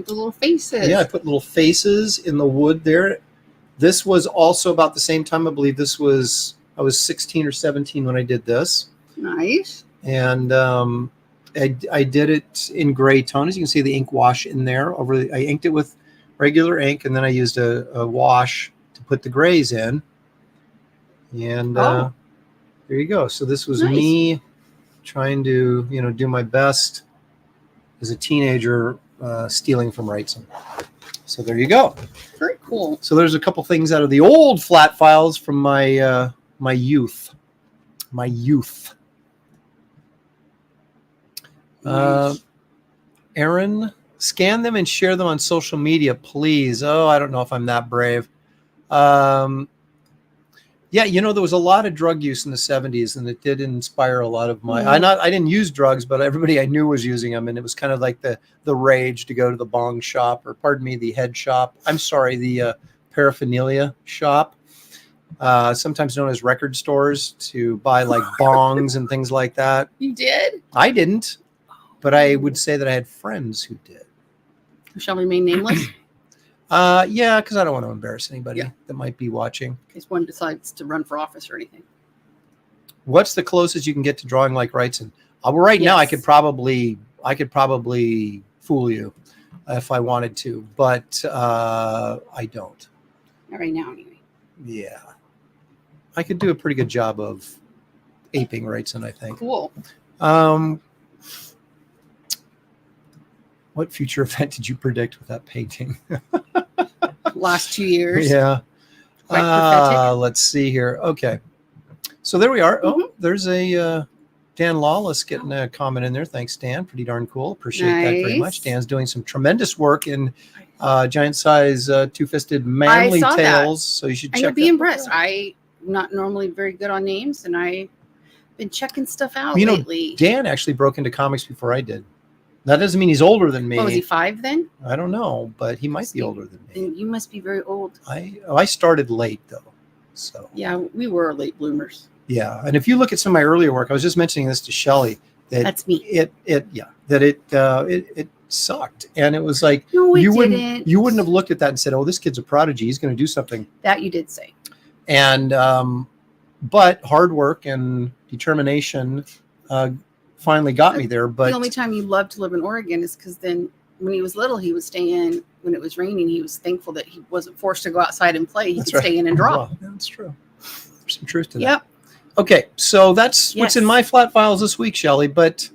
little faces. Yeah, I put little faces in the wood there. This was also about the same time. I believe I was 16 or 17 when I did this. Nice. And I did it in gray tone. As you can see, the ink wash in there. I inked it with regular ink, and then I used a wash to put the grays in. And there you go. So this was Nice. me trying to, do my best as a teenager, stealing from Wrightson. So there you go. Very cool. So there's a couple things out of the old flat files from my my youth. Nice. Aaron, scan them and share them on social media, please. Oh, I don't know if I'm that brave. Yeah, there was a lot of drug use in the 70s, and it did inspire a lot of my. I didn't use drugs, but everybody I knew was using them, and it was kind of like the rage to go to the bong shop, or pardon me, the head shop. I'm sorry, the paraphernalia shop, sometimes known as record stores, to buy like bongs and things like that. You did? I didn't, but I would say that I had friends who did. Shall we remain nameless? Yeah, because I don't want to embarrass anybody that might be watching. In case one decides to run for office or anything. What's the closest you can get to drawing like Wrightson? Well, right now I could probably fool you if I wanted to, but I don't. Not right now, anyway. Yeah, I could do a pretty good job of aping Wrightson, I think. Cool. What future event did you predict with that painting? Last 2 years. Yeah. Quite prophetic. Let's see here. Okay. So there we are. Mm-hmm. Oh, there's a Dan Lawless getting a comment in there. Thanks, Dan. Pretty darn cool. Appreciate that very much. Dan's doing some tremendous work in giant size two-fisted manly I saw tales. that. So you should And check you'll be that impressed. out. I'm not normally very good on names, and I've been checking stuff out lately. Dan actually broke into comics before I did. That doesn't mean he's older than me. Oh, was he 5 then? I don't know, but he might be older than me. Then you must be very old. I started late though, so Yeah, we were late bloomers. yeah. And if you look at some of my earlier work, I was just mentioning this to Shelly. That's me. It sucked, and it was like No, it you didn't. wouldn't have looked at that and said, "Oh, this kid's a prodigy. He's going to do something." That you did say. And but hard work and determination finally got me there. But the only time you loved to live in Oregon is because then when he was little, he would stay in. When it was raining, he was thankful that he wasn't forced to go outside and play. He could stay in and draw. Well, that's true. There's some truth to that. Yep. Okay, so that's what's in my flat files this week, Shelly. But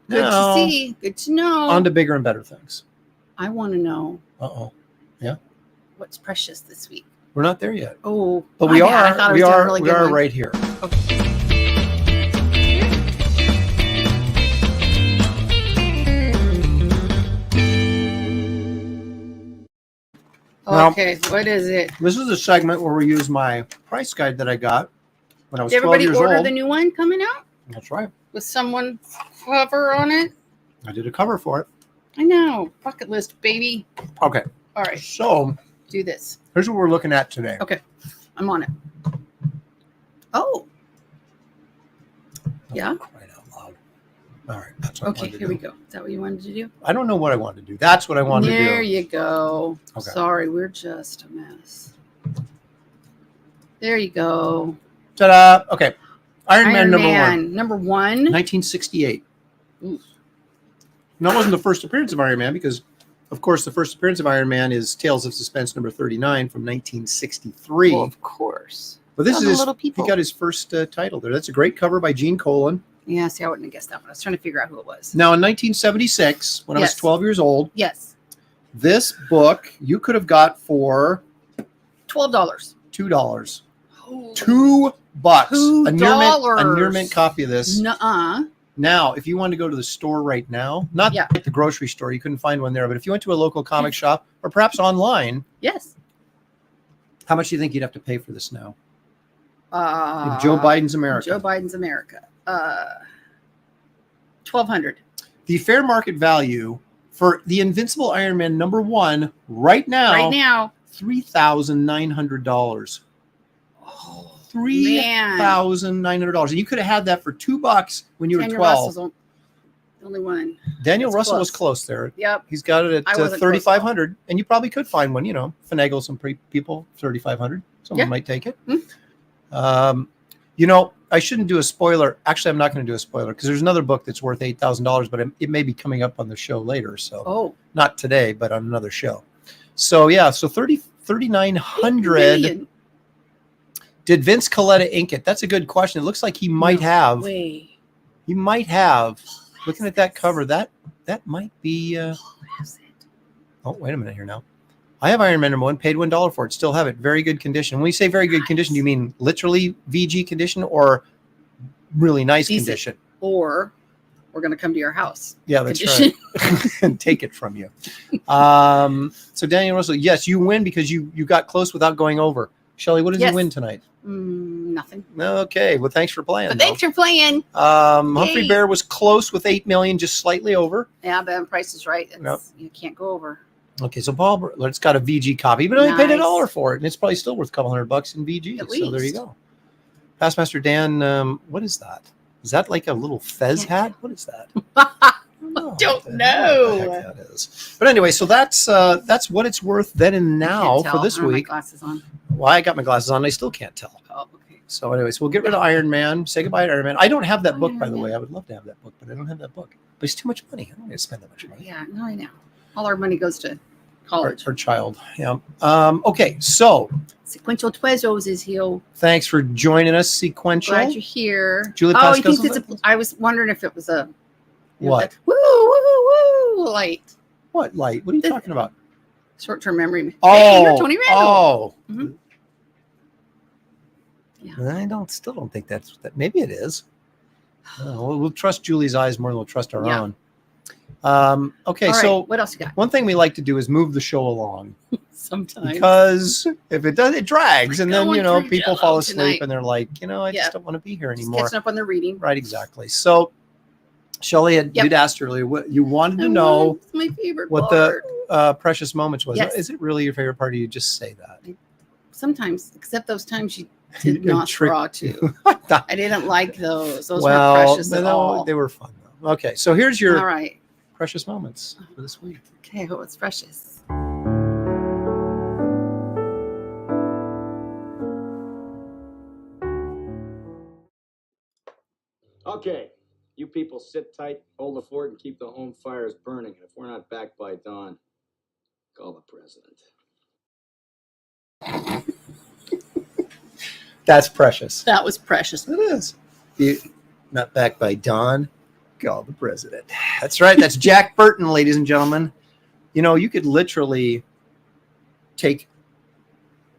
Good now, to see. Good to know. on to bigger and better things. I want to know Uh-oh. what's precious this week. We're not there yet. Oh, But my we bad. I are. thought I We was doing a are. really We good are one. right here. Now- Okay, what is it? This is a segment where we use my price guide that I got when I was Did 12 everybody years order old. the new one coming out That's right. with someone's cover on it? I did a cover for it. I know. Bucket list, baby. Okay, All right, so do this. here's what we're looking at today. Okay, I'm on it. Oh, yeah. Crying out loud. All right, that's what I Okay, wanted to here do. we go. Is that what you wanted to do? I don't know what I wanted to do. That's what I wanted There to do. you go. Okay. Sorry, we're just a mess. There you go. Ta-da! Okay, Iron Man number one, Number one. 1968. Oof. No, it wasn't the first appearance of Iron Man because, of course, the first appearance of Iron Man is Tales of Suspense number 39 from 1963. Well, of course. But this Oh, is the his, little people. he got his first title there. That's a great cover by Gene Colan. Yeah, see, I wouldn't have guessed that one. I was trying to figure out who it was. Now, in 1976, when I was Yes. 12 years old, Yes. This book you could have got for $12. $2. Oh. $2. A $2. near mint copy of this. Nuh-uh. Now, if you wanted to go to the store right now, not like the grocery store, you couldn't find one there, but if you went to a local comic shop or perhaps online, yes. How much do you think you'd have to pay for this now? In Joe Biden's America. Joe Biden's America. $1,200. The fair market value for the Invincible Iron Man #1 right now. $3,900. Oh, $3,900. And you could have had that for $2 when you were 12. Russell's the only one. Daniel That's Russell close. was close there. Yep. He's got it I at wasn't 3,500, and you probably could find one. Finagle some people 3,500. Someone might take it. Mm-hmm. I shouldn't do a spoiler. Actually, I'm not going to do a spoiler because there's another book that's worth $8,000, but it may be coming up on the show later. So, not today, but on another show. So yeah, so 3,900. Did Vince Coletta ink it? That's a good question. It looks like he might have. He might have. Looking at that cover, that might be. Oh, wait a minute here now. I have Iron Man #1, paid $1 for it, still have it. Very good condition. When we say very good condition, do you mean literally VG condition or really nice condition? Or we're going to come to your house. Yeah, that's right. And take it from you. So Daniel Russell, yes, you win because you got close without going over. Shelly, what did you win tonight? Nothing. Okay, well, thanks for playing. But thanks for playing. Humphrey Bear was close with 8 million, just slightly over. Yeah, but Price is Right. You can't go over. Okay, so Paul, it's got a VG copy, but I only paid $1 for it, and it's probably still worth a couple $100 in VG. So there you go. Pastmaster Dan, what is that? Is that like a little fez hat? What is that? Don't know. What the heck that is. But anyway, so that's what it's worth then and now for this week. My glasses on. Well, I got my glasses on. I still can't tell. Oh, okay. So anyways, we'll get rid of Iron Man. Say goodbye to Iron Man. I don't have that book, by the way. I would love to have that book, but I don't have that book. But it's too much money. I don't need to spend that much money. Yeah, no, I know. All our money goes to college. Our child. Yeah. Okay, so Sequential Twezzos is here. Thanks for joining us, Sequential. Glad you're here. Julie he thinks it's I was wondering if it was a what? Woo, woo, woo, light. What light? What are you talking about? Short-term memory. Oh, hey, you're Tony Randall. Oh. Mm-hmm. Yeah. I still don't think that's that. Maybe it is. We'll trust Julie's eyes more than we'll trust our own. Okay, so what else you got? One thing we like to do is move the show along. Sometimes. Because if it does, it drags. And then, people fall asleep tonight. And they're like, I just don't want to be here anymore. Just catching up on their reading. Right, exactly. So Shelly did ask earlier, what you wanted to know my favorite what part. the precious moments was. Yes. Is it really your favorite part, or you just say that? Sometimes, except those times you did not draw to. I didn't like those. Those were precious at all. They were fun, though. Okay, so here's your precious moments for this week. Okay, what was precious? Okay, you people sit tight, hold the fort, and keep the home fires burning. And if we're not back by dawn, call the president. That's precious. That was precious. It is. You not back by dawn, call the president. That's right. That's Jack Burton, ladies and gentlemen. You could literally take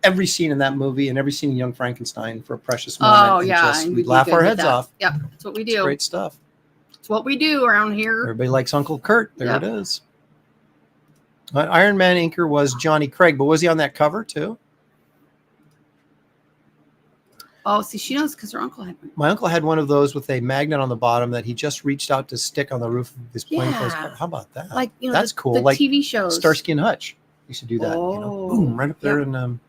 every scene in that movie and every scene in Young Frankenstein for a precious moment. Oh, yeah. We'd laugh our heads off. Yeah, that's what we do. It's great stuff. It's what we do around here. Everybody likes Uncle Kurt. There it is. Iron Man inker was Johnny Craig, but was he on that cover too? Oh, see, she knows because her uncle had one. My uncle had one of those with a magnet on the bottom that he just reached out to stick on the roof of his plane. Yeah. How about that? Like, that's cool. The like TV shows. Starsky and Hutch used to do that. Boom, right up there. And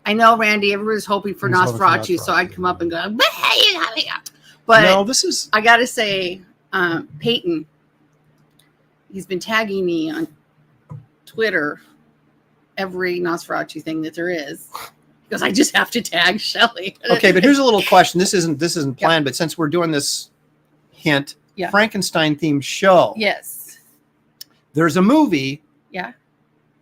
I know, Randy. Everybody's hoping for Nosferatu, so I'd come up and go, but no, this is. I got to say, Peyton, he's been tagging me on Twitter every Nosferatu thing that there is. Because I just have to tag Shelly. Okay, but here's a little question. This isn't planned, but since we're doing this hint, Frankenstein themed show. Yes. There's a movie. Yeah.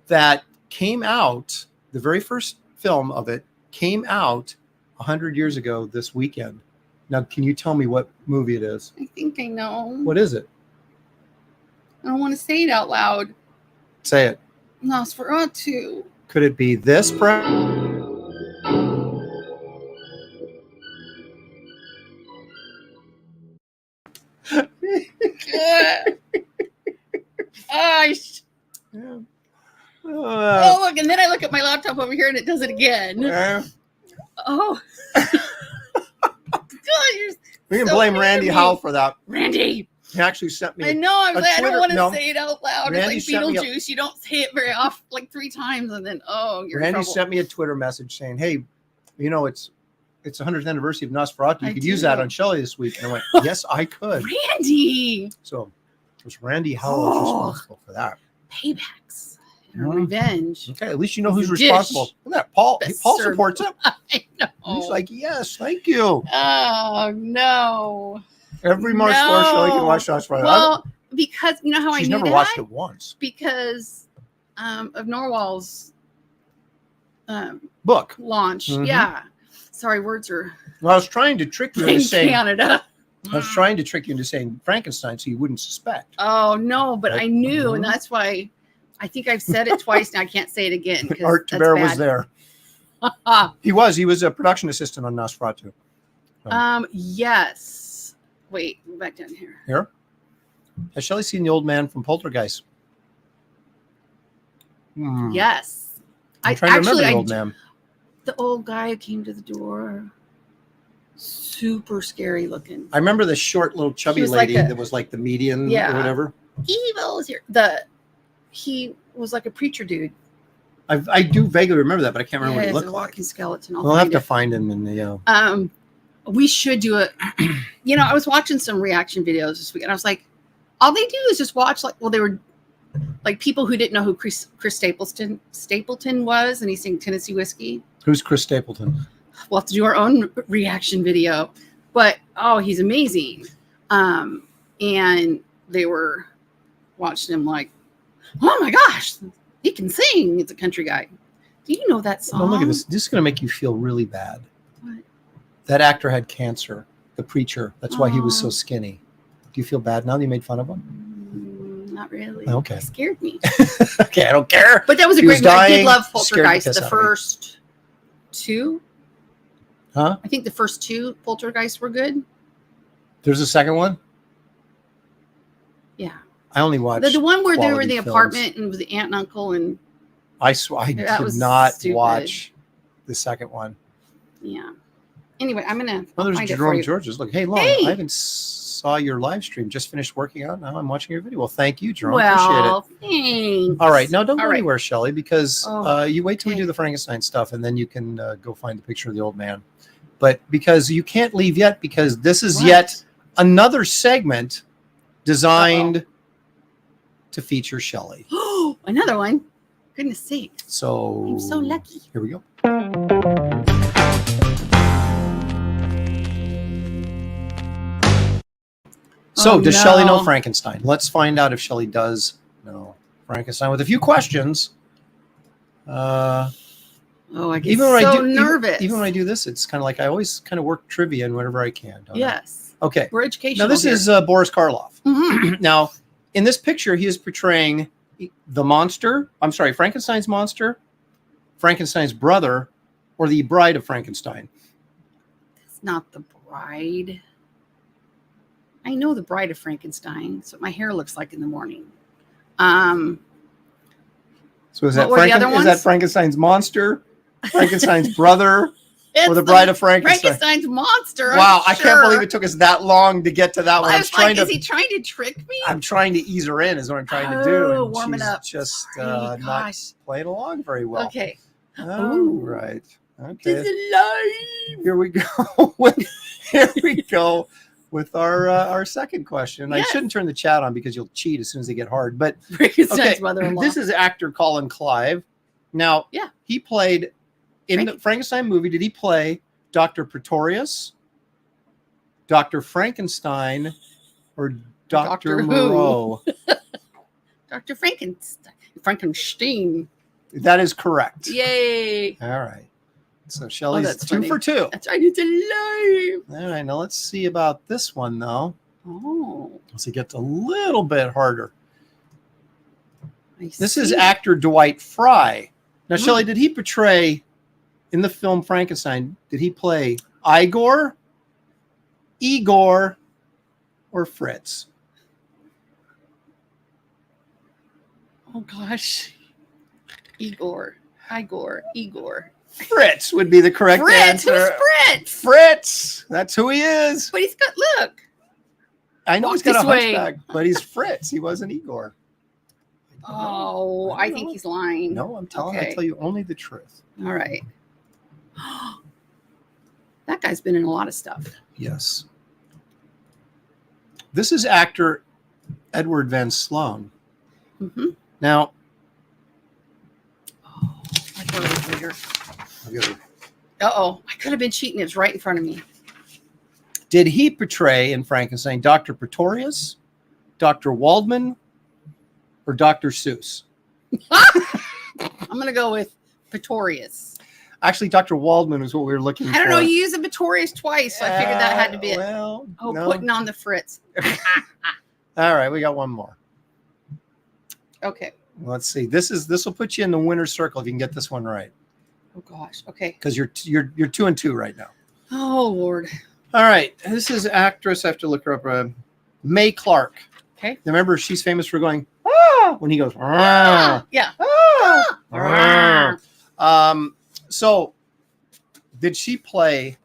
That came out. The very first film of it came out 100 years ago this weekend. Now, can you tell me what movie it is? I think I know. What is it? I don't want to say it out loud. Say it. Nosferatu. Could it be this, perhaps? Yeah. Oh, look, and then I look at my laptop over here and it does it again. Oh. God, we can so blame mean to Randy me. Howell for that. Randy. He actually sent me. I know. I a don't Twitter- want to no. say it out loud. Randy It's sent like me a- Beetlejuice. You don't say it very often, like 3 times, and then you're in Randy trouble. sent me a Twitter message saying, "Hey, you know it's the 100th anniversary of Nosferatu. You I could use that do. on Shelley this week." And I went, "Yes, I could." Randy. So it was Randy Howell was responsible for that. Paybacks. And Mhm. revenge. Okay, at least you know who's Dish. responsible. Look at that. Paul Best Paul served. supports it. I know. He's like, "Yes, thank you." Oh, no. Every March 4th, Shelley can watch Nosferatu. Well, because you know how I She's knew never that? watched it once. Because of Norwal's Book. launch. Mhm. Yeah. Sorry, words are Well, I was trying to trick you in into saying. Canada. I was trying to trick you into saying Frankenstein so you wouldn't suspect. Oh, no, but I knew, and Mhm. that's why I think I've said it twice now. I can't say it again. 'Cause Art that's Taber was bad. there. He was a production assistant on Nosferatu. Yes. Wait, go back down here. Here. Has Shelley seen the old man from Poltergeist? Yes. I'm trying to remember the old man. The old guy who came to the door. Super scary looking. I remember the short little chubby was like lady a- that was like the median Yeah. or whatever. Evil is here. He was like a preacher dude. I do vaguely remember that, but I can't remember Yeah, what he he's looked a like. walking skeleton. I'll We'll have find to it. find him in the. We should do it. You know, I was watching some reaction videos this week, and I was like, all they do is just watch they were like people who didn't know who Chris Stapleton was, and he sang Tennessee Whiskey. Who's Chris Stapleton? We'll have to do our own reaction video, but he's amazing. And they were watching him like, oh my gosh, he can sing. It's a country guy. Do you know that song? Oh, look at this. This is going to make you feel really bad. What? That actor had cancer. The preacher. That's why he was so Oh. skinny. Do you feel bad now that you made fun of him? Not really. Okay. It scared me. Okay, I don't care. But that was a He was great movie. I did dying, love scared the Poltergeist. piss The out of me. first 2. Huh? I think the first 2 Poltergeists were good. There's a second one? Yeah. I only watched. The one where they were in quality the films. apartment and with the aunt and uncle and I That did was not stupid. watch the second one. yeah. Anyway, I'm gonna Oh, there's find it for Jerome you. George's. Look, hey, Long, Hey! I haven't saw your live stream. Just finished working out. Now I'm watching your video. Well, thank you, Jerome. Appreciate it. Well, thanks. All right, now don't go All right. anywhere, Shelley, because you wait till we okay. do the Frankenstein stuff, and then you can go find the picture of the old man. But because you can't leave yet, because this is What? yet another segment designed to feature Shelley. Oh, another one. Goodness sake. So I'm so lucky. Here we go. So, Oh, does Shelley know no. Frankenstein? Let's find out if Shelley does know Frankenstein with a few questions. Oh, I get Even when so I do, nervous. Even when I do this, it's kind of like I always kind of work trivia in whenever I can. Don't I? Yes. Okay. We're educational. Now this here. is Boris Karloff. Mhm. Now, in this picture, he is portraying the monster. I'm sorry, Frankenstein's monster, Frankenstein's brother, or the bride of Frankenstein. It's not the bride. I know the bride of Frankenstein. That's what my hair looks like in the morning. So is that What were the other is that ones? Frankenstein's monster, Frankenstein's brother, It's or the bride of Frankenstein? Frankenstein's monster. Wow, I can't believe it took us that long to get to that one. I I'm was trying like, is to he trying to trick me? I'm trying to ease her in is what I'm trying to do. Oh, And warm it she's up. just Sorry, not gosh. playing along very well. Okay. All Ooh. right. This Okay. is live. Here we go. Here we go with our second question. I Yes. shouldn't turn the chat on because you'll cheat as soon as they get hard. But Frankenstein's okay, mother-in-law. this is actor Colin Clive. Now, Yeah. he played in the Frankenstein movie. Did he play Dr. Pretorius, Dr. Frankenstein, or Doctor Dr. Who. Moreau? Dr. Frankenstein. That is correct. Yay. All right. So Shelley's that's 2 funny. for 2. That's right. It's alive. All right. Now let's see about this one, though. Oh. As it gets a little bit harder. This is see. actor Dwight Fry. Now, Hmm. Shelley, did he portray in the film Frankenstein? Did he play Igor, Igor, or Fritz? Oh gosh. Igor. Fritz would be the correct Fritz. answer. Who's Fritz? Fritz. That's who he is. But he's got look. I know Walk he's got a this way. hunchback, but he's Fritz. He wasn't Igor. Oh, I I don't think know. he's lying. No, I'm telling. I Okay. tell you only the truth. All right. That guy's been in a lot of stuff. Yes. This is actor Edward Van Sloan. Mm-hmm. Now, Oh, I thought it was bigger. I've got to- Uh-oh. I could have been cheating. It was right in front of me. did he portray in Frankenstein Dr. Pretorius, Dr. Waldman, or Dr. Seuss? I'm going to go with Pretorius. Actually, Dr. Waldman is what we were looking for. I don't know. You used the Pretorius twice, so I figured that had to be it. Well, Oh, no. putting on the Fritz. All right, we got one more. Okay. Let's see. This will put you in the winner's circle if you can get this one right, Oh, gosh. Okay. because you're 2 and 2 right now. Oh, Lord. All right, this is actress. I have to look her up. May Clark. Okay. Remember, she's famous for going ah when he goes ah. Yeah. Ah. So, did she play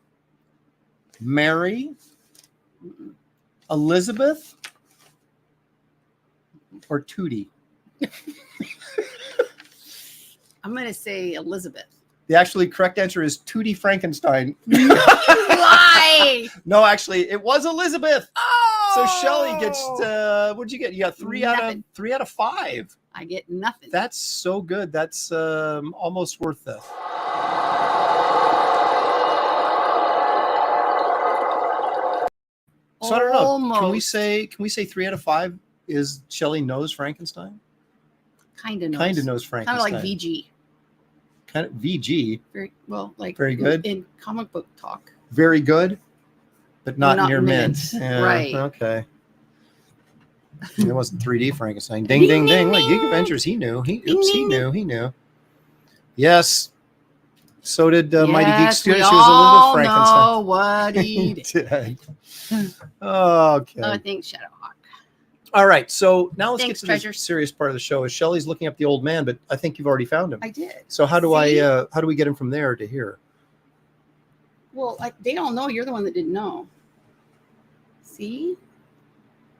Mary, Elizabeth, or Tootie? I'm going to say Elizabeth. The actually correct answer is Tootie Frankenstein. Why? No, actually, it was Elizabeth. Oh. So Shelley gets what'd you get? You got 3 Nothing. out of 5. I get nothing. That's so good. That's almost worth this. So I don't know. Can we Almost. say 3 out of 5 is Shelley knows Frankenstein? Kind of knows. Kind of knows Kind of Frankenstein. like VG. Kind of VG. Very well, like Very good. in comic book talk. Very good, but not near mint. mint. Yeah, Right. Okay. It wasn't 3D Frankenstein. Ding, ding, ding. Look, Geek Adventures. He knew. He knew. Yes. So did Mighty Geek Yes, Studios. we She was all Elizabeth Frankenstein. know what he did. Okay. I think Shadowhawk. All right. So now let's Thanks, get to the treasures. serious part of the show. Is Shelley's looking up the old man, but I think you've already found him. I did. So how do See? how do we get him from there to here? Well, they don't know. You're the one that didn't know. See?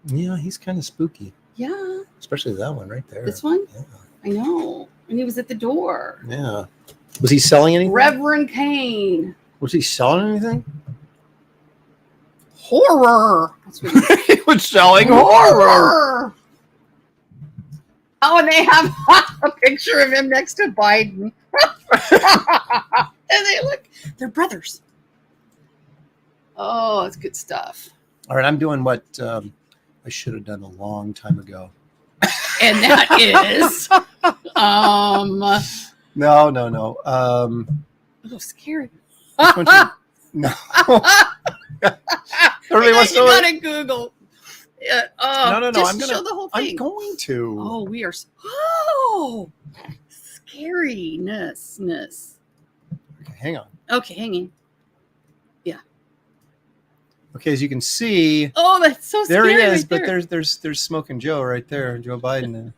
Yeah, he's kind of spooky, Yeah. especially that one right there. This one? Yeah. I know. And he was at the door. Yeah. Was he selling anything? Reverend Kane. Was he selling anything? Horror. That's what He was selling horror. Oh, and they have a picture of him next to Biden. And they're brothers. Oh, it's good stuff. All right, I'm doing what I should have done a long time ago. And that is No. oh, scary. No. Everybody wants to You know. gotta Google. No. Just I'm gonna show the whole I'm thing. going to. Oh, we are. Scariness. Okay, hang on. Okay, hanging. Okay, as you can see, Oh, that's so there scary. he is. right But there. there's Smoking Joe right there, Joe Biden.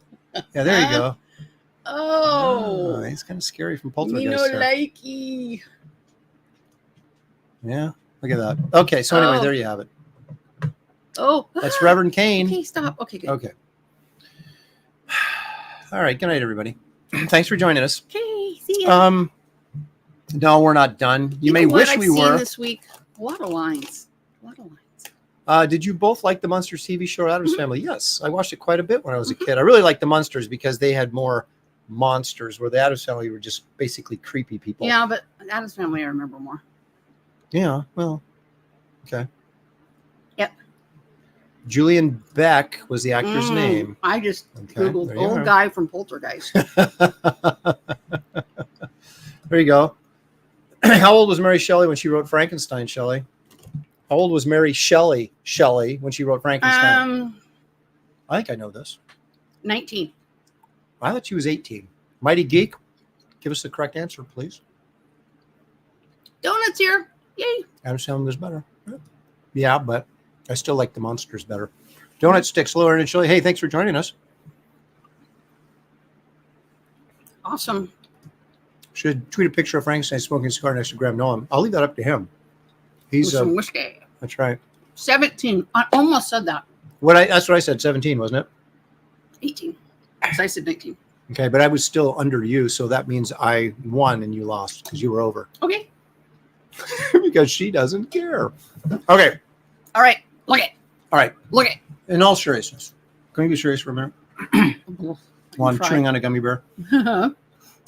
Yeah, there you go. Oh, He's kind of scary from me Poltergeist. no there. likey. Yeah, look at that. Okay, so anyway, Oh. there you have it. Oh, That's Reverend Kane. Okay, stop. Okay, good. Okay. All right. Good night, everybody. Thanks for joining us. Okay, see ya. No, we're not done. You may know what wish I've we seen were. this week. A lot of lines. Did you both like the Munsters TV show, Addams Mhm. Family? Yes, I watched it quite a bit when I was a kid. I really liked the Munsters because they had more monsters, where the Addams Family were just basically creepy people. Yeah, but Addams Family I remember more. Yeah. Well. Okay. Yep. Julian Beck was the actor's name. I just Okay, Googled there you old are. guy from Poltergeist. There you go. How old was Mary Shelley when she wrote Frankenstein, Shelley? How old was Mary Shelley when she wrote Frankenstein? I think I know this. 19. I thought she was 18. Mighty Geek, give us the correct answer, please. Donuts here. Yay. Adam Sandler is better. Yeah, but I still like the monsters better. Donut Sticks, Lauren and Shelly. Hey, thanks for joining us. Awesome. Should tweet a picture of Frankenstein smoking a cigar next to Graham Nolan. I'll leave that up to him. He's With some whiskey. that's right. 17. I almost said that. That's what I said. 17, wasn't it? 18. Because I said 19. Okay, but I was still under you, so that means I won and you lost because you were over. Okay. Because she doesn't care. Okay. All right. Look it. All right. Look it. In all seriousness, can you be serious for a minute? While I'm try. chewing on a gummy bear. And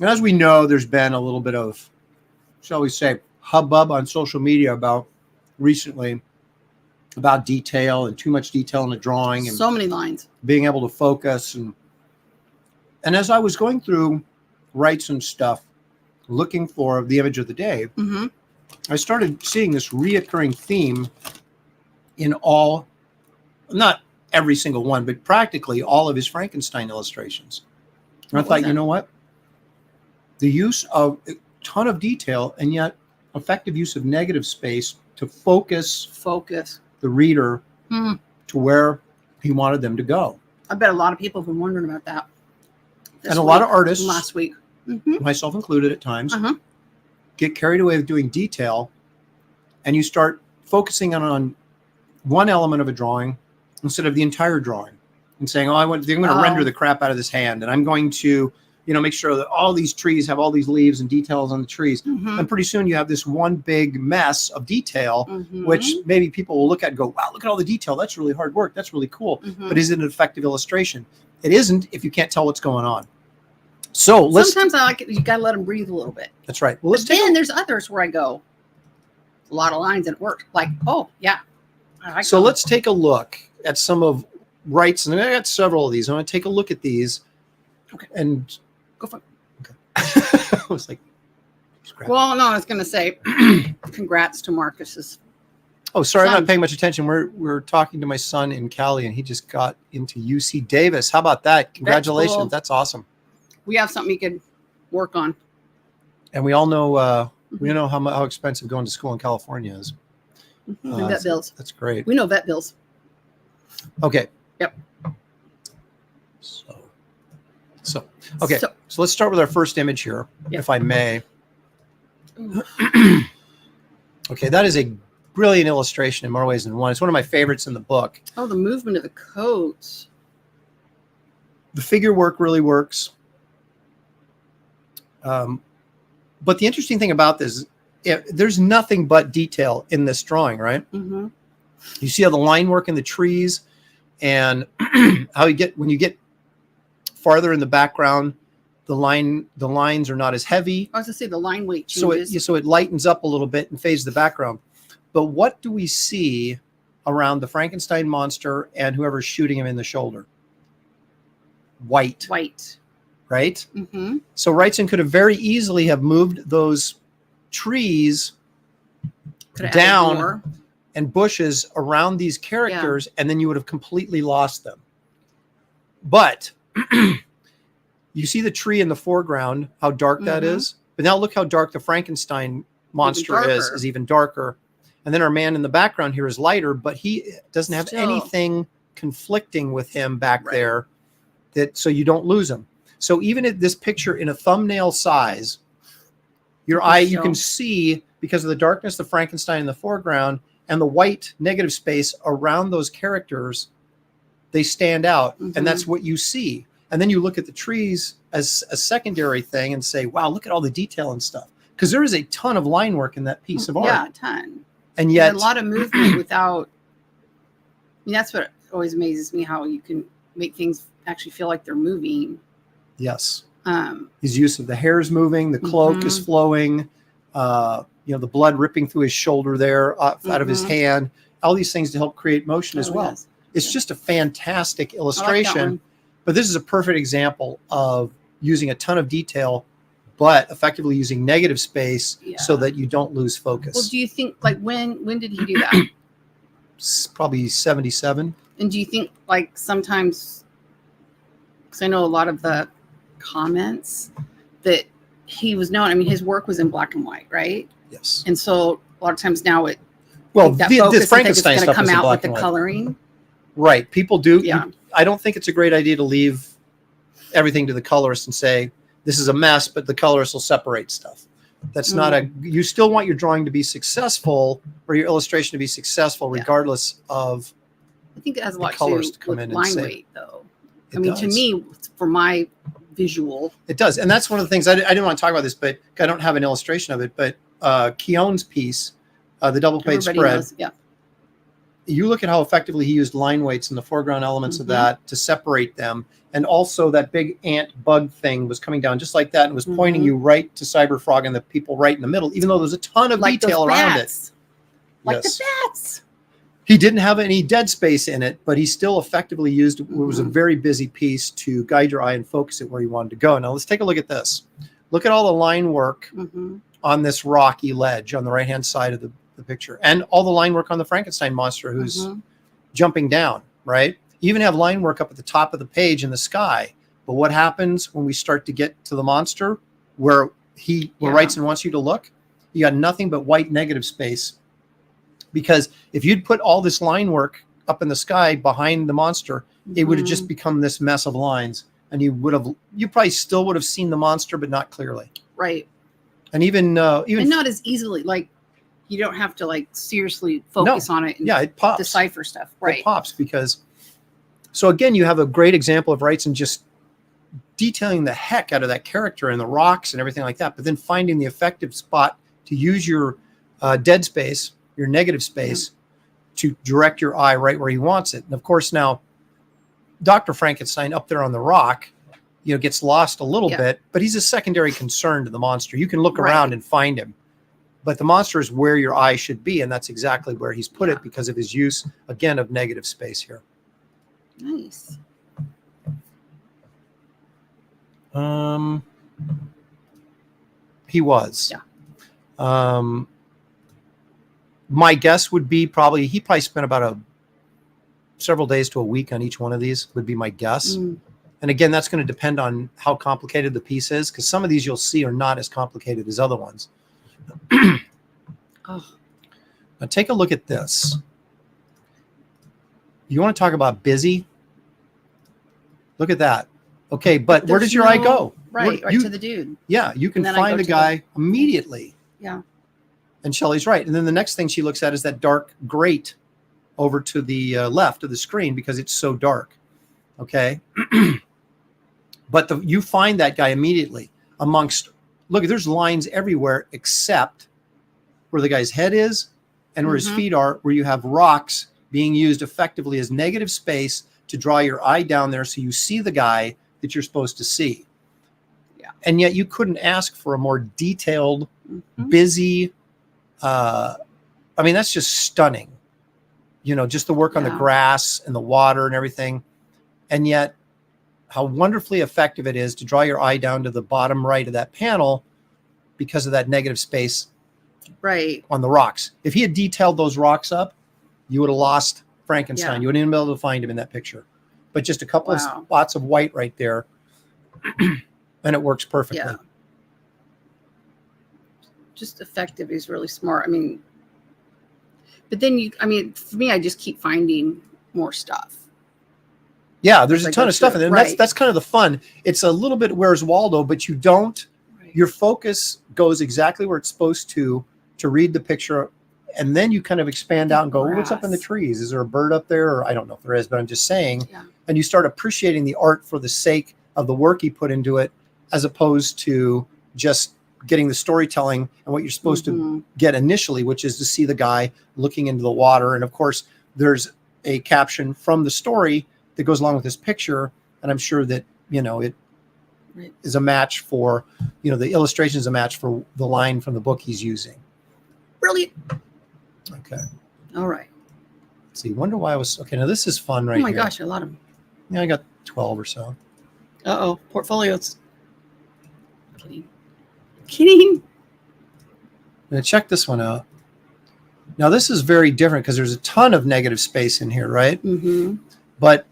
as we know, there's been a little bit of, shall we say, hubbub on social media recently about detail and too much detail in the drawing and So many lines. being able to focus. And as I was going through Wrightson stuff, looking for the image of the day, Mm-hmm. I started seeing this reoccurring theme in all, not every single one, but practically all of his Frankenstein illustrations. And I What thought, was you it? know what? The use of a ton of detail and yet effective use of negative space to focus Focus. the reader Hmm. to where he wanted them to go. I bet a lot of people have been wondering about that. And a lot of artists, Last week. Mm-hmm. myself included at times, Uh-huh. get carried away with doing detail, and you start focusing on one element of a drawing instead of the entire drawing and saying, I'm going to render the crap out of this hand, and I'm going to, make sure that all these trees have all these leaves and details on the trees. Mm-hmm. And pretty soon you have this one big mess of detail, Mm-hmm. which maybe people will look at and go, wow, look at all the detail. That's really hard work. That's really cool. Mhm. But is it an effective illustration? It isn't if you can't tell what's going on. So Sometimes I like it. You got to let them breathe a little bit. that's right. Well, But let's take then there's others where I go, a lot of lines and it worked. Like, oh, yeah. I like So them. let's take a look at some of Wrightson. And I got several of these. I want to take a look at these. Okay. And Go for it. I was like, scrap. Well, no, I was going to say congrats to Marcus's. Oh, sorry, I'm son. not paying much attention. We're talking to my son in Cali, and he just got into UC Davis. How about that? Congratulations. cool. That's awesome. We have something you could work on. And we all know how expensive going to school in California is. Mhm. And vet bills. That's great. We know vet bills. Okay. Yep. So okay. So- So let's start with our first image here, Yep. if I may. Okay, that is a brilliant illustration in more ways than one. It's one of my favorites in the book. Oh, the movement of the coats. The figure work really works. But the interesting thing about this, there's nothing but detail in this drawing, right? Mm-hmm. You see how the line work in the trees and how when you get farther in the background, the lines are not as heavy. I was going to say the line weight So changes. it lightens up a little bit and fades the background. But what do we see around the Frankenstein monster and whoever's shooting him in the shoulder? White, White. right? Mm-hmm. So Wrightson could have very easily have moved those trees Could have added down more. and bushes around these characters, and then you would have completely lost them. But you see the tree in the foreground, how dark that Mhm. is. But now look how dark the Frankenstein monster darker. is even darker. And then our man in the background here is lighter, but he doesn't have Still. anything conflicting with him back Right. there, so you don't lose him. So even at this picture in a thumbnail size, you can see, because of the darkness of Frankenstein in the foreground and the white negative space around those characters, they stand out. Mhm. And that's what you see. And then you look at the trees as a secondary thing and say, wow, look at all the detail and stuff. Because there is a ton of line work in that piece of art. Yeah, a ton. And There's yet, a lot of movement without. I mean, that's what always amazes me, how you can make things actually feel like they're moving. yes, Um, his use of the hair is moving, the cloak is Mhm. flowing, the blood ripping through his shoulder there, out of his Mhm. hand, all these things to help create motion as oh, well. yes. It's just a fantastic I like that illustration. one. But this is a perfect example of using a ton of detail, but effectively using negative space so Yeah. that you don't lose focus. Well, do you think, like, when did he do that? It's probably 77. And do you think, like, sometimes, because I know a lot of the comments that he was known. I mean, his work was in black and white, right? Yes. And so a lot of times now Well, that this focus, Frankenstein going to stuff come was in out black with the and white. coloring. Right. People do. Yeah. I don't think it's a great idea to leave everything to the colorist and say, this is a mess, but the colorist will separate stuff. That's not you still want your drawing to be successful or your illustration to be successful, regardless of. I think it has a lot to colorist do come with in and line say- weight, though. It I mean, to does. me, for my visual, It does. And that's one of the things I didn't want to talk about this, but I don't have an illustration of it, but Keown's piece, the double page everybody spread, knows. Yeah. you look at how effectively he used line weights and the foreground elements of that to separate them. And also that big ant bug thing was coming down just like that and was pointing you right to Cyberfrog and the people right in the middle, even though there's a ton of Like detail those around bats. it. Like Yes. the bats. He didn't have any dead space in it, but he still effectively used, it was a very busy piece to guide your eye and focus it where you wanted to go. Now let's take a look at this. Look at all the line work on this rocky ledge on the right-hand side of the picture, and all the line work on the Frankenstein monster who's jumping down, right? You even have line work up at the top of the page in the sky. But what happens when we start to get to the monster where Wrightson wants you to look? You got nothing but white negative space. Because if you'd put all this line work up in the sky behind the monster, it would have just become this mess of lines. And you probably still would have seen the monster, but not clearly. Right. And even And not as easily, like, you don't have to, like, seriously focus on it and it pops. decipher stuff. Right. It pops because, so again, you have a great example of Wrightson just detailing the heck out of that character and the rocks and everything like that, but then finding the effective spot to use your dead space, your negative space, to direct your eye right where he wants it. And of course, now Dr. Frankenstein up there on the rock, gets lost a little bit, but he's a secondary concern to the monster. You can look around and find him, but the monster is where your eye should be. And that's exactly where he's put it because of his use, again, of negative space here. Nice. He was. Yeah. My guess would be he probably spent about several days to a week on each one of these, would be my guess. And again, that's going to depend on how complicated the piece is, because some of these you'll see are not as complicated as other ones. Now take a look at this. You want to talk about busy? Look at that. Okay, but where does your eye go? Right to the dude. Yeah, you can find the guy immediately. Yeah. And Shelly's right. And then the next thing she looks at is that dark grate over to the left of the screen because it's so dark. Okay. But you find that guy immediately look, there's lines everywhere except where the guy's head is and where his feet are, where you have rocks being used effectively as negative space to draw your eye down there so you see the guy that you're supposed to see. Yeah. And yet you couldn't ask for a more detailed, busy, that's just stunning. Just the work on the grass and the water and everything. And yet how wonderfully effective it is to draw your eye down to the bottom right of that panel because of that negative space on the rocks. If he had detailed those rocks up, you would have lost Frankenstein. Yeah. You wouldn't even be able to find him in that picture. But just a couple of spots of white right there, and it works perfectly. Yeah. Just effective. He's really smart. But then for me, I just keep finding more stuff. Yeah, there's a ton of stuff. And Right. that's kind of the fun. It's a little bit Where's Waldo, but you don't, your focus goes exactly where it's supposed to read the picture. And then you kind of expand out and go, what's up in the trees? Is there a bird up there? Or I don't know if there is, but I'm just saying. Yeah. And you start appreciating the art for the sake of the work he put into it, as opposed to just getting the storytelling and what you're supposed to get initially, which is to see the guy looking into the water. And of course, there's a caption from the story that goes along with this picture. And I'm sure that, it is a match for, the illustration is a match for the line from the book he's using. Brilliant. Okay. All right. Let's see. Wonder why I was okay. Now this is fun, right? Oh my here. gosh, a lot of them. Yeah, I got 12 or so. Portfolios. Kidding. Now check this one out. Now this is very different because there's a ton of negative space in here, right? But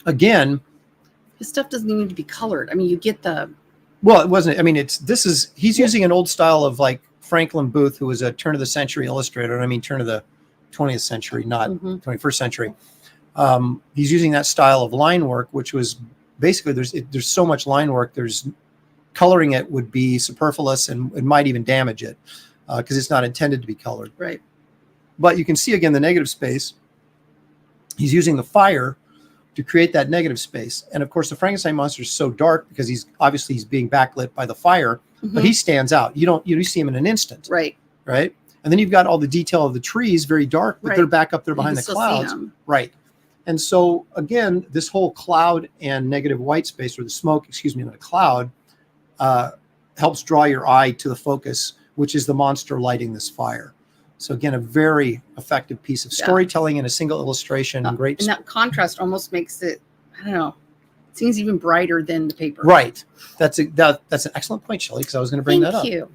again, His stuff doesn't even need to be colored. I mean, you get the Well, it wasn't. I mean, he's using an old style of like Franklin Booth, who was a turn of the century illustrator. And I mean, turn of the 20th century, not 21st century. He's using that style of line work, which was basically there's so much line work. There's coloring it would be superfluous and it might even damage it because it's not intended to be colored. right. But you can see again the negative space. He's using the fire to create that negative space. And of course, the Frankenstein monster is so dark because he's being backlit by the fire, but he stands out. You see him in an instant, Right. right? And then you've got all the detail of the trees, very dark, but they're back up there behind the clouds, right? And so again, this whole cloud and negative white space, or the smoke, excuse me, in the cloud, helps draw your eye to the focus, which is the monster lighting this fire. So again, a very effective piece of storytelling in a single illustration. Great. And that contrast almost makes it, I don't know, it seems even brighter than the paper. Right. That's an excellent point, Shelly, because I was going to bring that up. Thank you.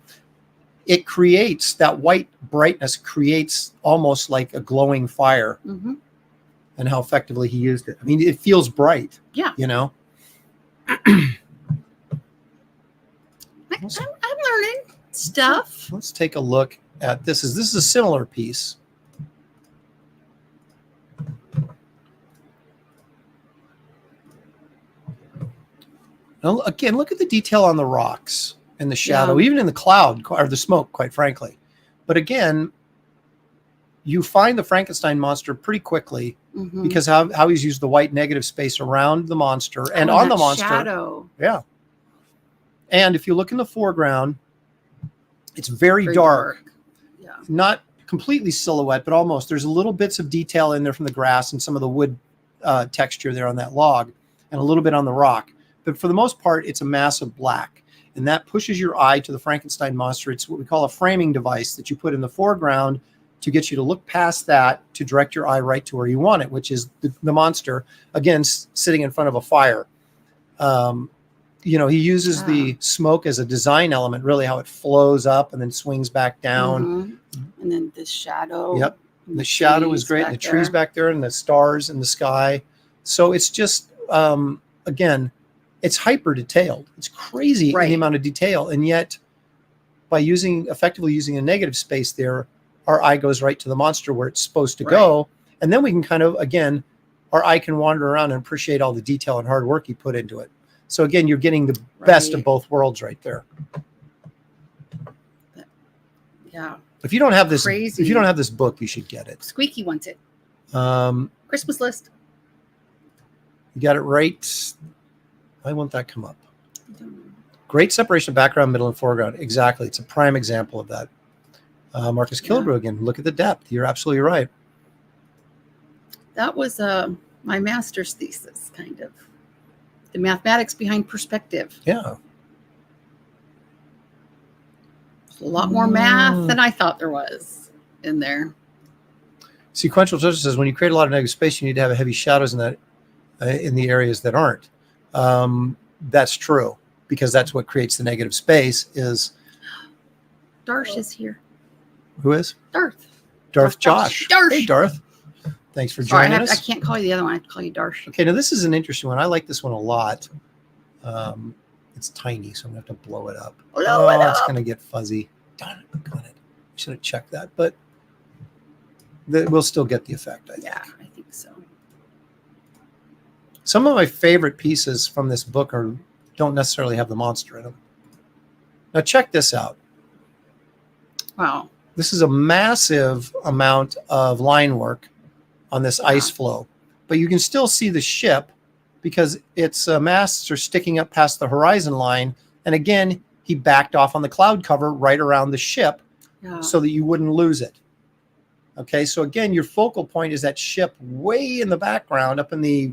It creates that white brightness, creates almost like a glowing fire, and how effectively he used it. I mean, it feels bright. Yeah. You know? I'm learning stuff. Let's take a look at this. This is a similar piece. Now, again, look at the detail on the rocks and the shadow, even in the cloud or the smoke, quite frankly. But again, you find the Frankenstein monster pretty quickly because how he's used the white negative space around the monster and on the monster. Shadow. Yeah. And if you look in the foreground, it's very dark. Yeah. Not completely silhouette, but almost. There's little bits of detail in there from the grass and some of the wood texture there on that log and a little bit on the rock. But for the most part, it's a massive black. And that pushes your eye to the Frankenstein monster. It's what we call a framing device that you put in the foreground to get you to look past that to direct your eye right to where you want it, which is the monster, again, sitting in front of a fire. He uses the smoke as a design element, really how it flows up and then swings back down. And then the shadow. Yep. The shadow is great. And the trees back there and the stars in the sky. So it's just, again, it's hyper detailed. It's crazy in the amount of detail. And yet by effectively using a negative space there, our eye goes right to the monster where it's supposed to go. And then we can kind of, again, our eye can wander around and appreciate all the detail and hard work he put into it. So again, you're getting the best of both worlds right there. Yeah. If you don't have this book, you should get it. Squeaky wants it. Christmas list. You got it right. Why won't that come up? Great separation of background, middle, and foreground. Exactly. It's a prime example of that. Marcus Killebrew again. Look at the depth. You're absolutely right. That was my master's thesis, kind of. The mathematics behind perspective. Yeah. There's a lot more math than I thought there was in there. Sequential justice says when you create a lot of negative space, you need to have heavy shadows in that in the areas that aren't. That's true because that's what creates the negative space. Is Darsh is here. Who is? Darth Josh. Darsh. Hey, Darth. Thanks for joining us. I can't call you the other one. I have to call you Darsh. Okay, now this is an interesting one. I like this one a lot. It's tiny, so I'm going to have to blow it up. It's going to get fuzzy. Darn it. Got it. Should have checked that, but we'll still get the effect, I think. Yeah, I think so. Some of my favorite pieces from this book don't necessarily have the monster in them. Now check this out. Wow. This is a massive amount of line work on this ice floe, but you can still see the ship because its masts are sticking up past the horizon line. And again, he backed off on the cloud cover right around the ship so that you wouldn't lose it. Okay, so again, your focal point is that ship way in the background, up in the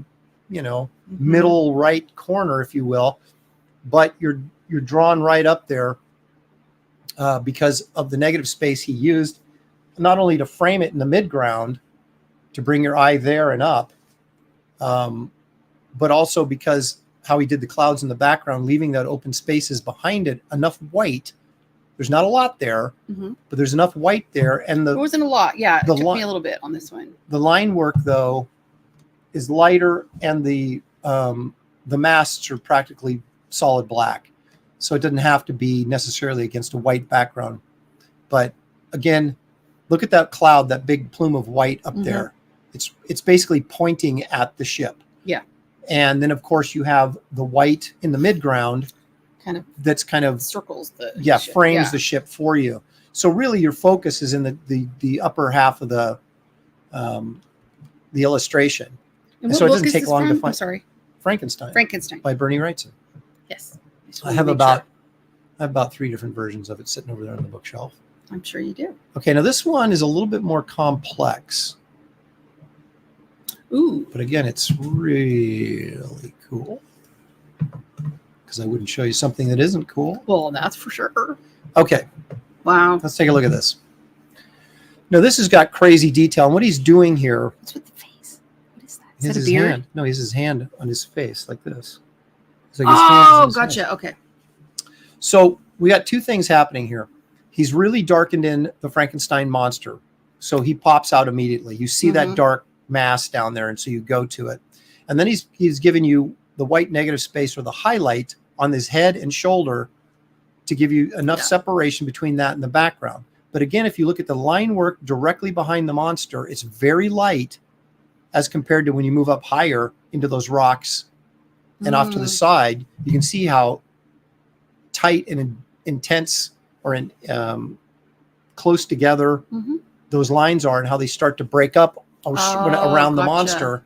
middle right corner, if you will, but you're drawn right up there because of the negative space he used, not only to frame it in the midground to bring your eye there and up, but also because how he did the clouds in the background, leaving that open spaces behind it, enough white. There's not a lot there, but there's enough white there. And there wasn't a lot. Yeah, it took me a little bit on this one. The line work, though, is lighter, and the the masts are practically solid black. So it doesn't have to be necessarily against a white background. But again, look at that cloud, that big plume of white up there. It's basically pointing at the ship. Yeah. And then, of course, you have the white in the midground. That's kind of circles the ship. frames the ship for you. So really your focus is in the upper half of the illustration. And so it doesn't take long to find. I'm sorry. Frankenstein by Bernie Wrightson. Yes. I have about 3 different versions of it sitting over there on the bookshelf. I'm sure you do. Okay, now this one is a little bit more complex. Ooh. But again, it's really cool. Because I wouldn't show you something that isn't cool. Well, that's for sure. Okay. Wow. Let's take a look at this. Now, this has got crazy detail. And what he's doing here. What's with the face? What is that? He has Is that a his beard? hand. No, he has his hand on his face like this. It's like Oh, gotcha. Head. Okay. So we got 2 things happening here. He's really darkened in the Frankenstein monster. So he pops out immediately. You see that dark mass down there, and so you go to it. And then he's giving you the white negative space or the highlight on his head and shoulder to give you enough separation between that and the background. But again, if you look at the line work directly behind the monster, it's very light as compared to when you move up higher into those rocks and off to the side. You can see how tight and intense or close together those lines are and how they start to break up around the monster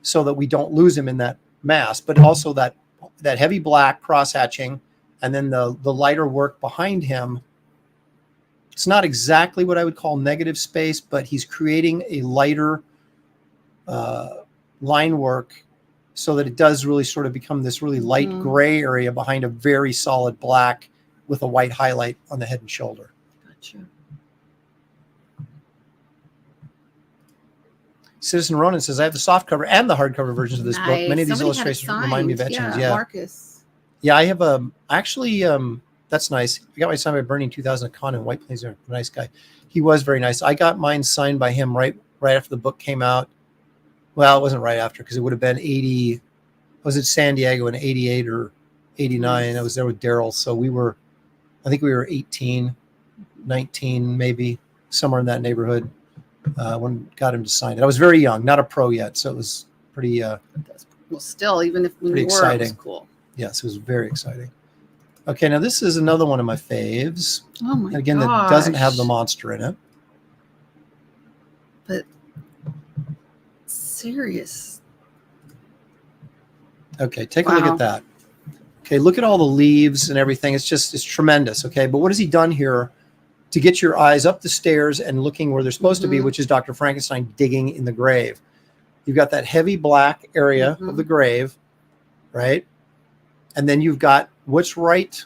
so that we don't lose him in that mass. But also that heavy black cross-hatching and then the lighter work behind him. It's not exactly what I would call negative space, but he's creating a lighter line work so that it does really sort of become this really light gray area behind a very solid black with a white highlight on the head and shoulder. Gotcha. Citizen Ronan says, I have the softcover and the hardcover versions of this book. Many of these Somebody illustrations remind me of etchings. Yeah. Marcus. Yeah, I have that's nice. I got my signed by Bernie in 2000 at Con in White Plains. A nice guy. He was very nice. I got mine signed by him right after the book came out. Well, it wasn't right after because it would have been 80. I was at San Diego in 88 or 89. I was there with Daryl. So I think we were 18, 19, maybe somewhere in that neighborhood when got him to sign it. I was very young, not a pro yet. So it was pretty, well, still, even if we were, exciting. It was cool. Yes, it was very exciting. Okay, now this is another one of my faves. Oh my god! Again, that doesn't have the monster in it. But serious. Okay, take a look at that. Okay, look at all the leaves and everything. It's tremendous. Okay, but what has he done here to get your eyes up the stairs and looking where they're supposed to be, which is Dr. Frankenstein digging in the grave. You've got that heavy black area of the grave, right? And then you've got what's right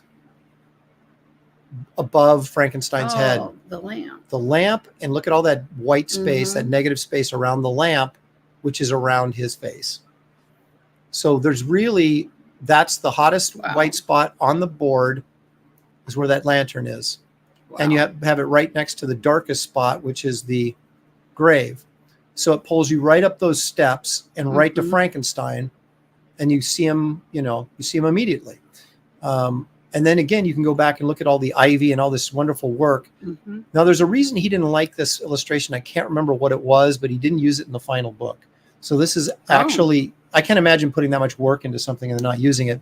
above Frankenstein's head. The lamp. The lamp, and look at all that white space, that negative space around the lamp, which is around his face. So that's the hottest white spot on the board is where that lantern is. Wow. And you have it right next to the darkest spot, which is the grave. So it pulls you right up those steps and right to Frankenstein. And you see him, immediately. And then again, you can go back and look at all the ivy and all this wonderful work. Now, there's a reason he didn't like this illustration. I can't remember what it was, but he didn't use it in the final book. So this is actually, I can't imagine putting that much work into something and then not using it.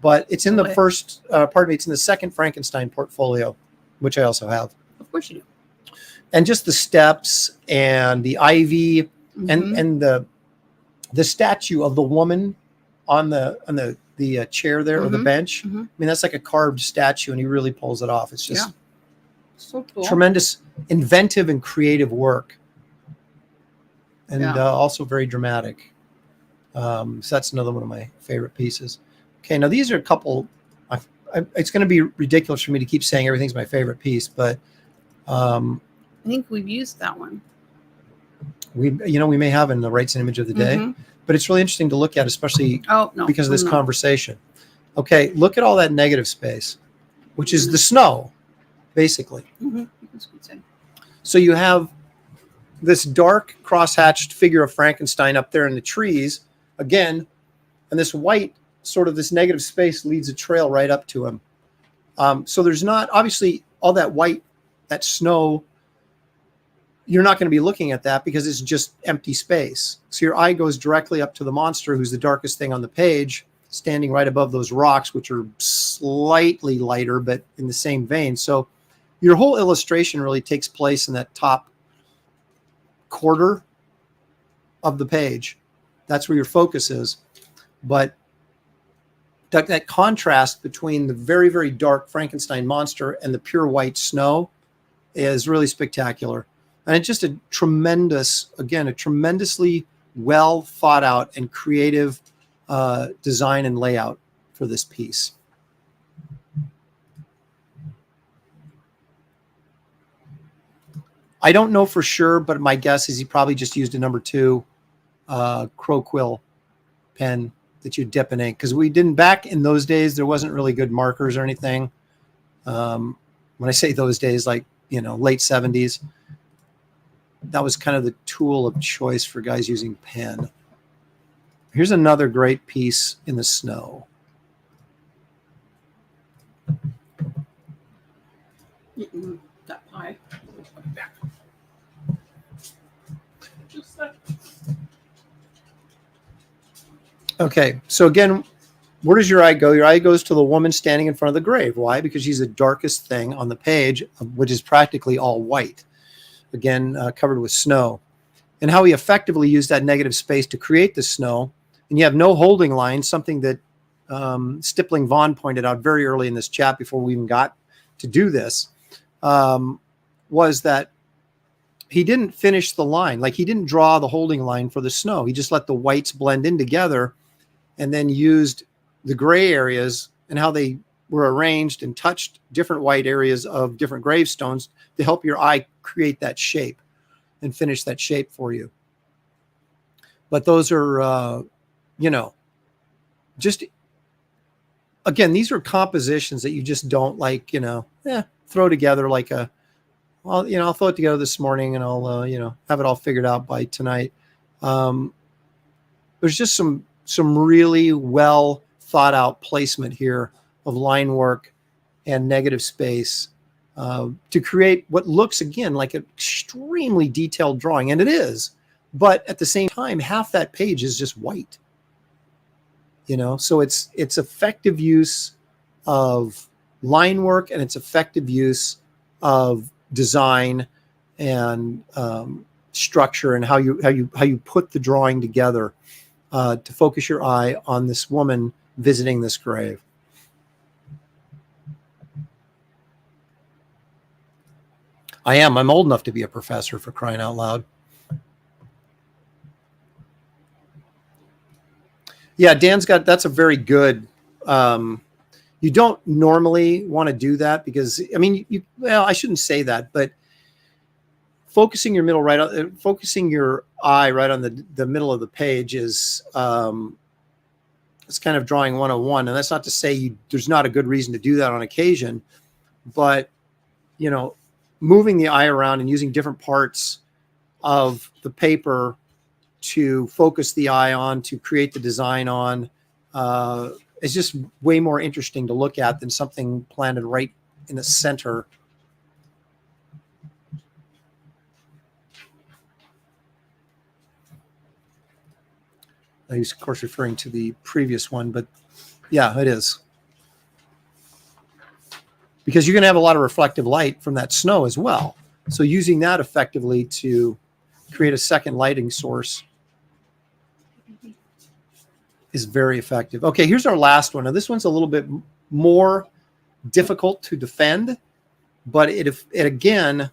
But it's in the first, it's in the second Frankenstein portfolio, which I also have. Of course you do. And just the steps and the ivy and the statue of the woman on the chair there or the bench. I mean, that's like a carved statue, and he really pulls it off. It's just so cool. Tremendous, inventive and creative work, and also very dramatic. So that's another one of my favorite pieces. Okay, now these are a couple. It's going to be ridiculous for me to keep saying everything's my favorite piece, but I think we've used that one. We may have in the Wrightson image of the day. But it's really interesting to look at, especially because of this conversation. Okay, look at all that negative space, which is the snow, basically. So you have this dark cross-hatched figure of Frankenstein up there in the trees. Again, And this white, sort of this negative space, leads a trail right up to him. So there's not, obviously, all that white, that snow, you're not going to be looking at that because it's just empty space. So your eye goes directly up to the monster, who's the darkest thing on the page, standing right above those rocks, which are slightly lighter, but in the same vein. So your whole illustration really takes place in that top quarter of the page. That's where your focus is. But that contrast between the very, very dark Frankenstein monster and the pure white snow is really spectacular. And it's just a tremendously well thought out and creative design and layout for this piece. I don't know for sure, but my guess is he probably just used a number 2 crow quill pen that you dip in ink, because we didn't, back in those days, there wasn't really good markers or anything. When I say those days, like, late 70s, that was kind of the tool of choice for guys using pen. Here's another great piece in the snow. That pie. Okay, so again, where does your eye go? Your eye goes to the woman standing in front of the grave. Why? Because she's the darkest thing on the page, which is practically all white. Again, covered with snow. And how he effectively used that negative space to create the snow. And you have no holding line, something that Stippling Vaughn pointed out very early in this chat before we even got to do this, was that he didn't finish the line. Like, he didn't draw the holding line for the snow. He just let the whites blend in together and then used the gray areas and how they were arranged and touched different white areas of different gravestones to help your eye create that shape and finish that shape for you. But those are, just, again, these are compositions that you just don't throw together like a, well, I'll throw it together this morning and I'll, have it all figured out by tonight. There's just some really well thought out placement here of line work and negative space to create what looks, again, like an extremely detailed drawing. And it is, but at the same time, half that page is just white. So it's effective use of line work, and it's effective use of design and structure, and how you put the drawing together to focus your eye on this woman visiting this grave. I'm old enough to be a professor, for crying out loud. Yeah, Dan's got, that's a very good, you don't normally want to do that because, I shouldn't say that, but focusing your eye right on the middle of the page is, it's kind of drawing 101. And that's not to say there's not a good reason to do that on occasion, but, moving the eye around and using different parts of the paper to focus the eye on, to create the design on, is just way more interesting to look at than something planted right in the center. He's, of course, referring to the previous one, but yeah, it is. Because you're going to have a lot of reflective light from that snow as well. So using that effectively to create a second lighting source is very effective. Okay, here's our last one. Now, this one's a little bit more difficult to defend, but it again,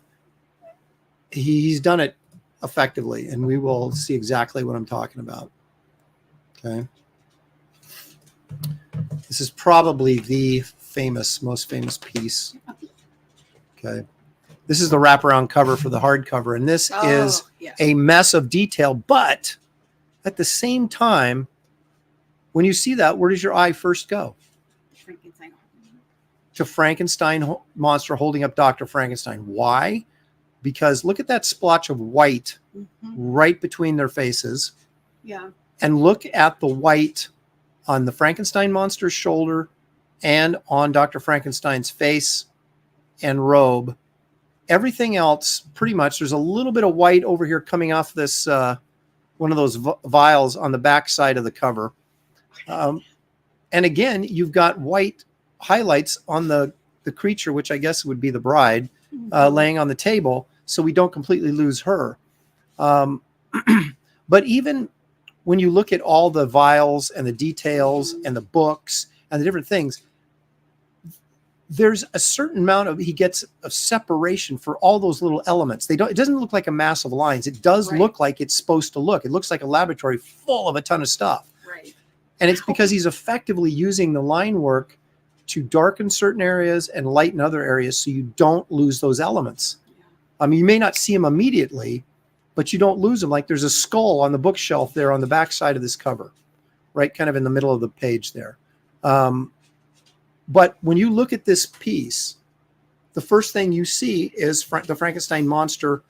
he's done it effectively, and we will see exactly what I'm talking about. Okay. This is probably the most famous piece. Okay. This is the wraparound cover for the hardcover, and this is a mess of detail, but at the same time, when you see that, where does your eye first go? Frankenstein. To Frankenstein monster holding up Dr. Frankenstein. Why? Because look at that splotch of white right between their faces. Yeah. And look at the white on the Frankenstein monster's shoulder and on Dr. Frankenstein's face and robe. Everything else, pretty much, there's a little bit of white over here coming off this one of those vials on the back side of the cover. And again, you've got white highlights on the creature, which I guess would be the bride, laying on the table, so we don't completely lose her. But even when you look at all the vials and the details and the books and the different things, there's a certain amount of, he gets a separation for all those little elements. It doesn't look like a mass of lines. It does look like it's supposed to look. It looks like a laboratory full of a ton of stuff. Right. And it's because he's effectively using the line work to darken certain areas and lighten other areas so you don't lose those elements. I mean, you may not see them immediately, but you don't lose them. Like there's a skull on the bookshelf there on the back side of this cover, right? Kind of in the middle of the page there. But when you look at this piece, the first thing you see is the Frankenstein monster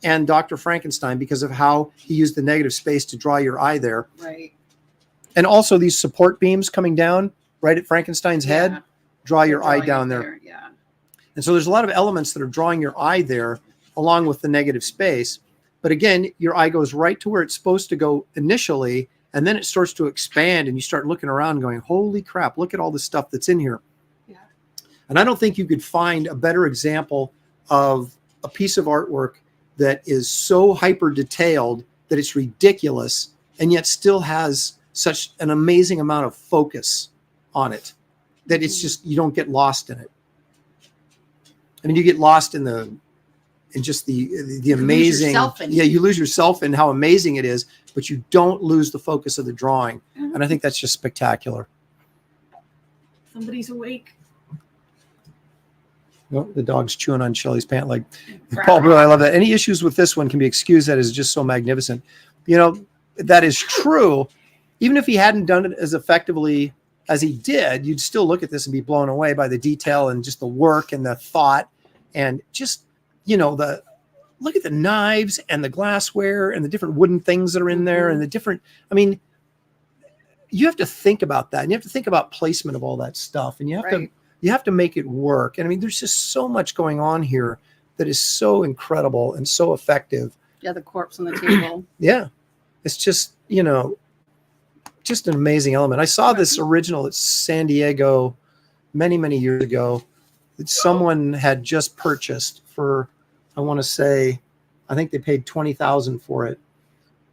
and Dr. Frankenstein, because of how he used the negative space to draw your eye there. Right. And also these support beams coming down right at Frankenstein's head, draw your eye down there. Yeah. And so there's a lot of elements that are drawing your eye there along with the negative space. But again, your eye goes right to where it's supposed to go initially, and then it starts to expand and you start looking around going, holy crap, look at all the stuff that's in here. Yeah. And I don't think you could find a better example of a piece of artwork that is so hyper detailed that it's ridiculous and yet still has such an amazing amount of focus on it that it's just, you don't get lost in it. I mean, you get lost in just the amazing, you lose yourself in how amazing it is, but you don't lose the focus of the drawing. And I think that's just spectacular. Somebody's awake. Oh, the dog's chewing on Shelly's pant leg. Paul Brewer, I love that. Any issues with this one can be excused. That is just so magnificent. You know, that is true. Even if he hadn't done it as effectively as he did, you'd still look at this and be blown away by the detail and just the work and the thought and just, you know, look at the knives and the glassware and the different wooden things that are in there and the different, I mean, you have to think about that and you have to think about placement of all that stuff and you have to make it work. And I mean, there's just so much going on here that is so incredible and so effective. Yeah. The corpse on the table. Yeah. It's just, you know, just an amazing element. I saw this original at San Diego many, many years ago that someone had just purchased for, I want to say, I think they paid $20,000 for it.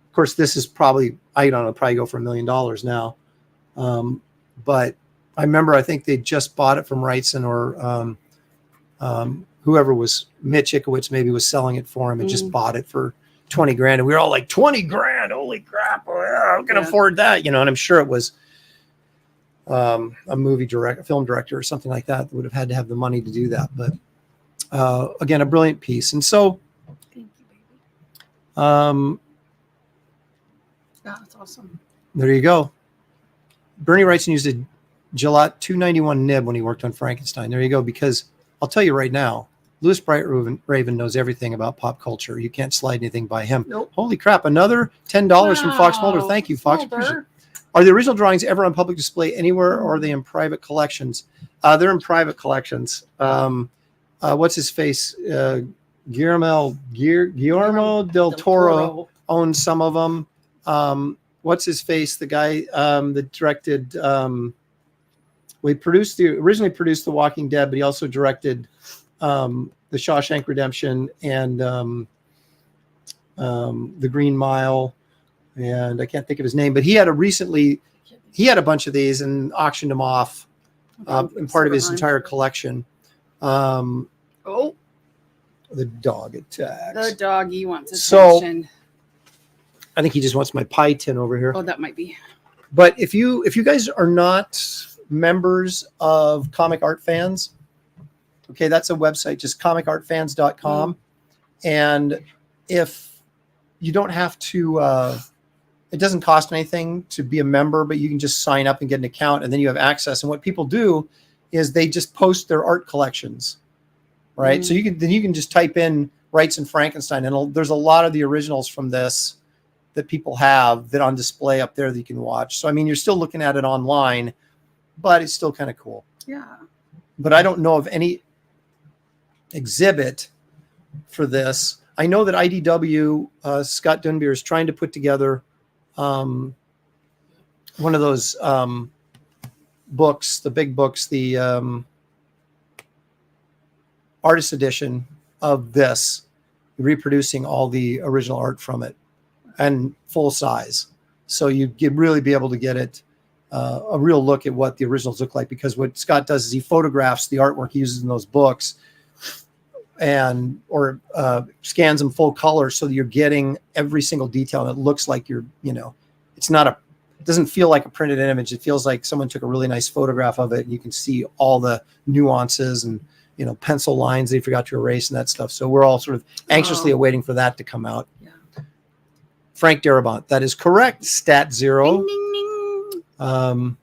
Of course, this is probably, I don't know, probably go for $1 million now. But I remember, I think they just bought it from Wrightson or whoever was, Mitch Ickowitz maybe was selling it for him and just bought it for 20 grand. And we were all like, 20 grand, holy crap. Oh, yeah, I can afford that, you know, and I'm sure it was a film director or something like that would have had to have the money to do that. But again, a brilliant piece. And so, thank you, baby. That's awesome. There you go. Bernie Wrightson used a Gillette 291 nib when he worked on Frankenstein. There you go. Because I'll tell you right now, Louis Bright Raven knows everything about pop culture. You can't slide anything by him. Nope. Holy crap. Another $10 from Fox Mulder. Thank you, Fox. Are the original drawings ever on public display anywhere or are they in private collections? They're in private collections. What's his face? Guillermo del Toro owns some of them. What's his face? The guy that directed, originally produced The Walking Dead, but he also directed The Shawshank Redemption and The Green Mile. And I can't think of his name, but he had a bunch of these and auctioned them off in part of his entire collection. The dog attacks. The doggy wants attention. So I think he just wants my pie tin over here. Oh, that might be. But if you guys are not members of Comic Art Fans, okay, that's a website, just comicartfans.com. And if you don't have to, it doesn't cost anything to be a member, but you can just sign up and get an account and then you have access. And what people do is they just post their art collections, right? So you can just type in Wrightson Frankenstein and there's a lot of the originals from this that people have that on display up there that you can watch. So, I mean, you're still looking at it online, but it's still kind of cool. Yeah. But I don't know of any exhibit for this. I know that IDW, Scott Dunbier, is trying to put together one of those books, the big books, the artist edition of this, reproducing all the original art from it and full size. So you could really be able to get it a real look at what the originals look like, because what Scott does is he photographs the artwork he uses in those books and or scans them full color, so that you're getting every single detail and it looks like you're, it's not it doesn't feel like a printed image. It feels like someone took a really nice photograph of it, and you can see all the nuances and pencil lines they forgot to erase and that stuff. So we're all sort of anxiously awaiting for that to come out. Yeah. Frank Darabont, that is correct. Stat 0. Ding, ding, ding.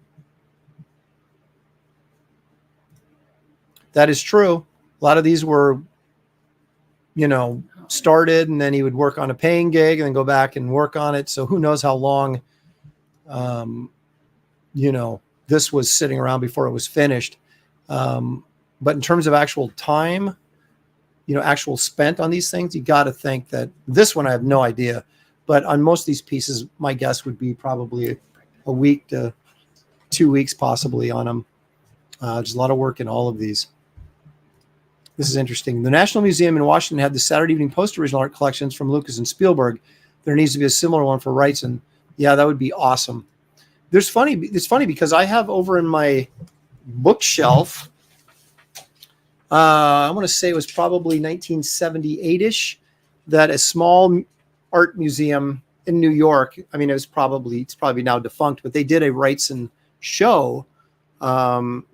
That is true. A lot of these were, started, and then he would work on a paying gig and then go back and work on it. So who knows how long, this was sitting around before it was finished. But in terms of actual time, actual spent on these things, you got to think that this one, I have no idea. But on most of these pieces, my guess would be probably a week to 2 weeks possibly on them. There's a lot of work in all of these. This is interesting. The National Museum in Washington had the Saturday Evening Post original art collections from Lucas and Spielberg. There needs to be a similar one for Wrightson. Yeah, that would be awesome. It's funny because I have over in my bookshelf, I want to say it was probably 1978-ish, that a small art museum in New York, I mean, it's probably now defunct, but they did a Wrightson show. And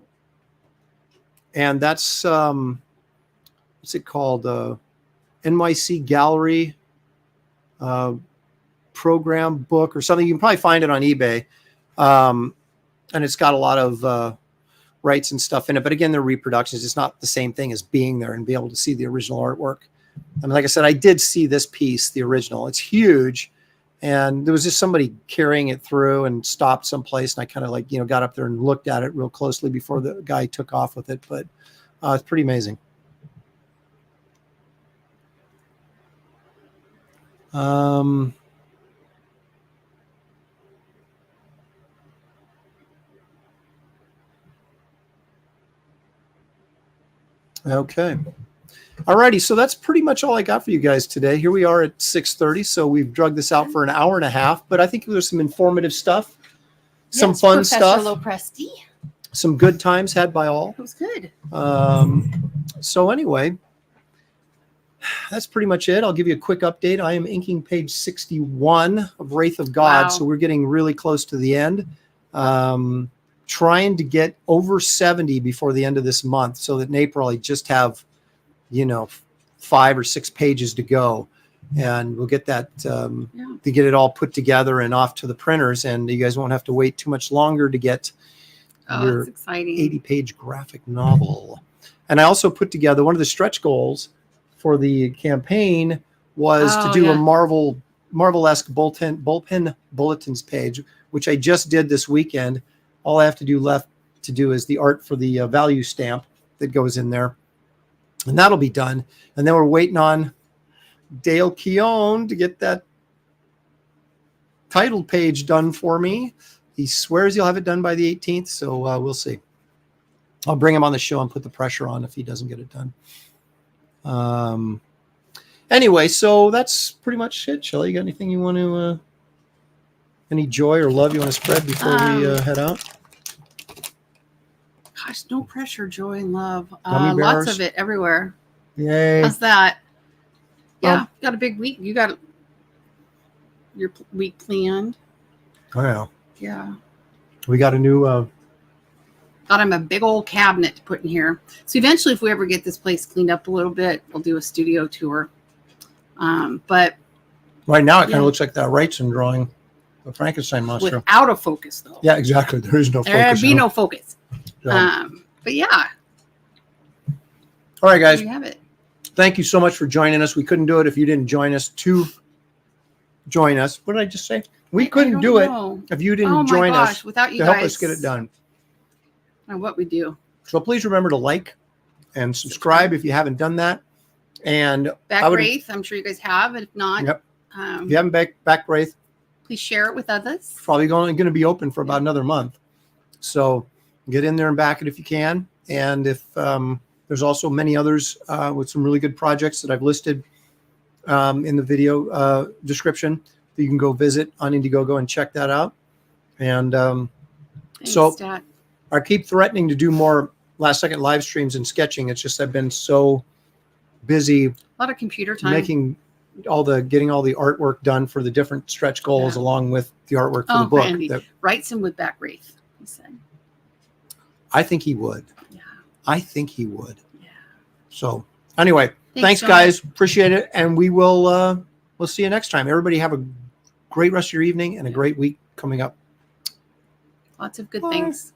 that's, what's it called? NYC Gallery program book or something. You can probably find it on eBay. And it's got a lot of Wrightson stuff in it. But again, they're reproductions. It's not the same thing as being there and be able to see the original artwork. I mean, like I said, I did see this piece, the original. It's huge. And there was just somebody carrying it through and stopped someplace. And I kind of got up there and looked at it real closely before the guy took off with it. But it's pretty amazing. Okay. Alrighty, so that's pretty much all I got for you guys today. Here we are at 6:30, so we've drugged this out for an hour and a half, but I think there's some informative stuff, some fun stuff, Lopresti. some good times had by all. It was good. So anyway, that's pretty much it. I'll give you a quick update. I am inking page 61 of Wraith of God, Wow. so we're getting really close to the end. Trying to get over 70 before the end of this month, so that in April I just have 5 or 6 pages to go, and we'll get that to get it all put together and off to the printers, and you guys won't have to wait too much longer to get your That's exciting. 80-page graphic novel. And I also put together one of the stretch goals for the campaign was to do a Marvel-esque bullpen bulletins page, which I just did this weekend. All I have to do left to do is the art for the value stamp that goes in there. And that'll be done. And then we're waiting on Dale Keown to get that title page done for me. He swears he'll have it done by the 18th, so we'll see. I'll bring him on the show and put the pressure on if he doesn't get it done. Anyway, so that's pretty much it. Shelly, you got anything you want to, any joy or love you want to spread before we head out? Gosh, no pressure, joy, and love. Gummy Lots bears. of it everywhere. Yay. How's that? Yeah, got a big week. You got your week planned. Oh, yeah. Yeah. We got a new... Got him a big old cabinet to put in here. So eventually, if we ever get this place cleaned up a little bit, we'll do a studio tour. But right now, it kind of looks like that Wrightson drawing, the Frankenstein monster. without a focus, though. Yeah, exactly. There is no focus. There'd be no focus. So, But yeah, all right, guys. there you have it. Thank you so much for joining us. We couldn't do it if you didn't join us. 2 join us. What did I just say? We I couldn't don't do know. it if you didn't Oh my join gosh, us without you to guys, help us get it done. I don't know what we do. So please remember to like and subscribe if you haven't done that. And Back I would, Wraith, I'm sure you guys have. If not, yep. If um, you haven't back Wraith, please share it with others. probably going to be open for about another month. So get in there and back it if you can. And if there's also many others with some really good projects that I've listed in the video description that you can go visit on Indiegogo and check that out. And Thanks, so Stat. I keep threatening to do more last second live streams and sketching. It's just I've been so busy A lot of computer time. getting all the artwork done for the different stretch goals along with the artwork for the book. Randy. That Wrightson with Back Wraith, he said. I think he would. Yeah. I think he would. Yeah. So anyway, thanks John. guys. Appreciate it. And we will we'll see you next time. Everybody have a great rest of your evening and a great week coming up. Lots of good Bye. things.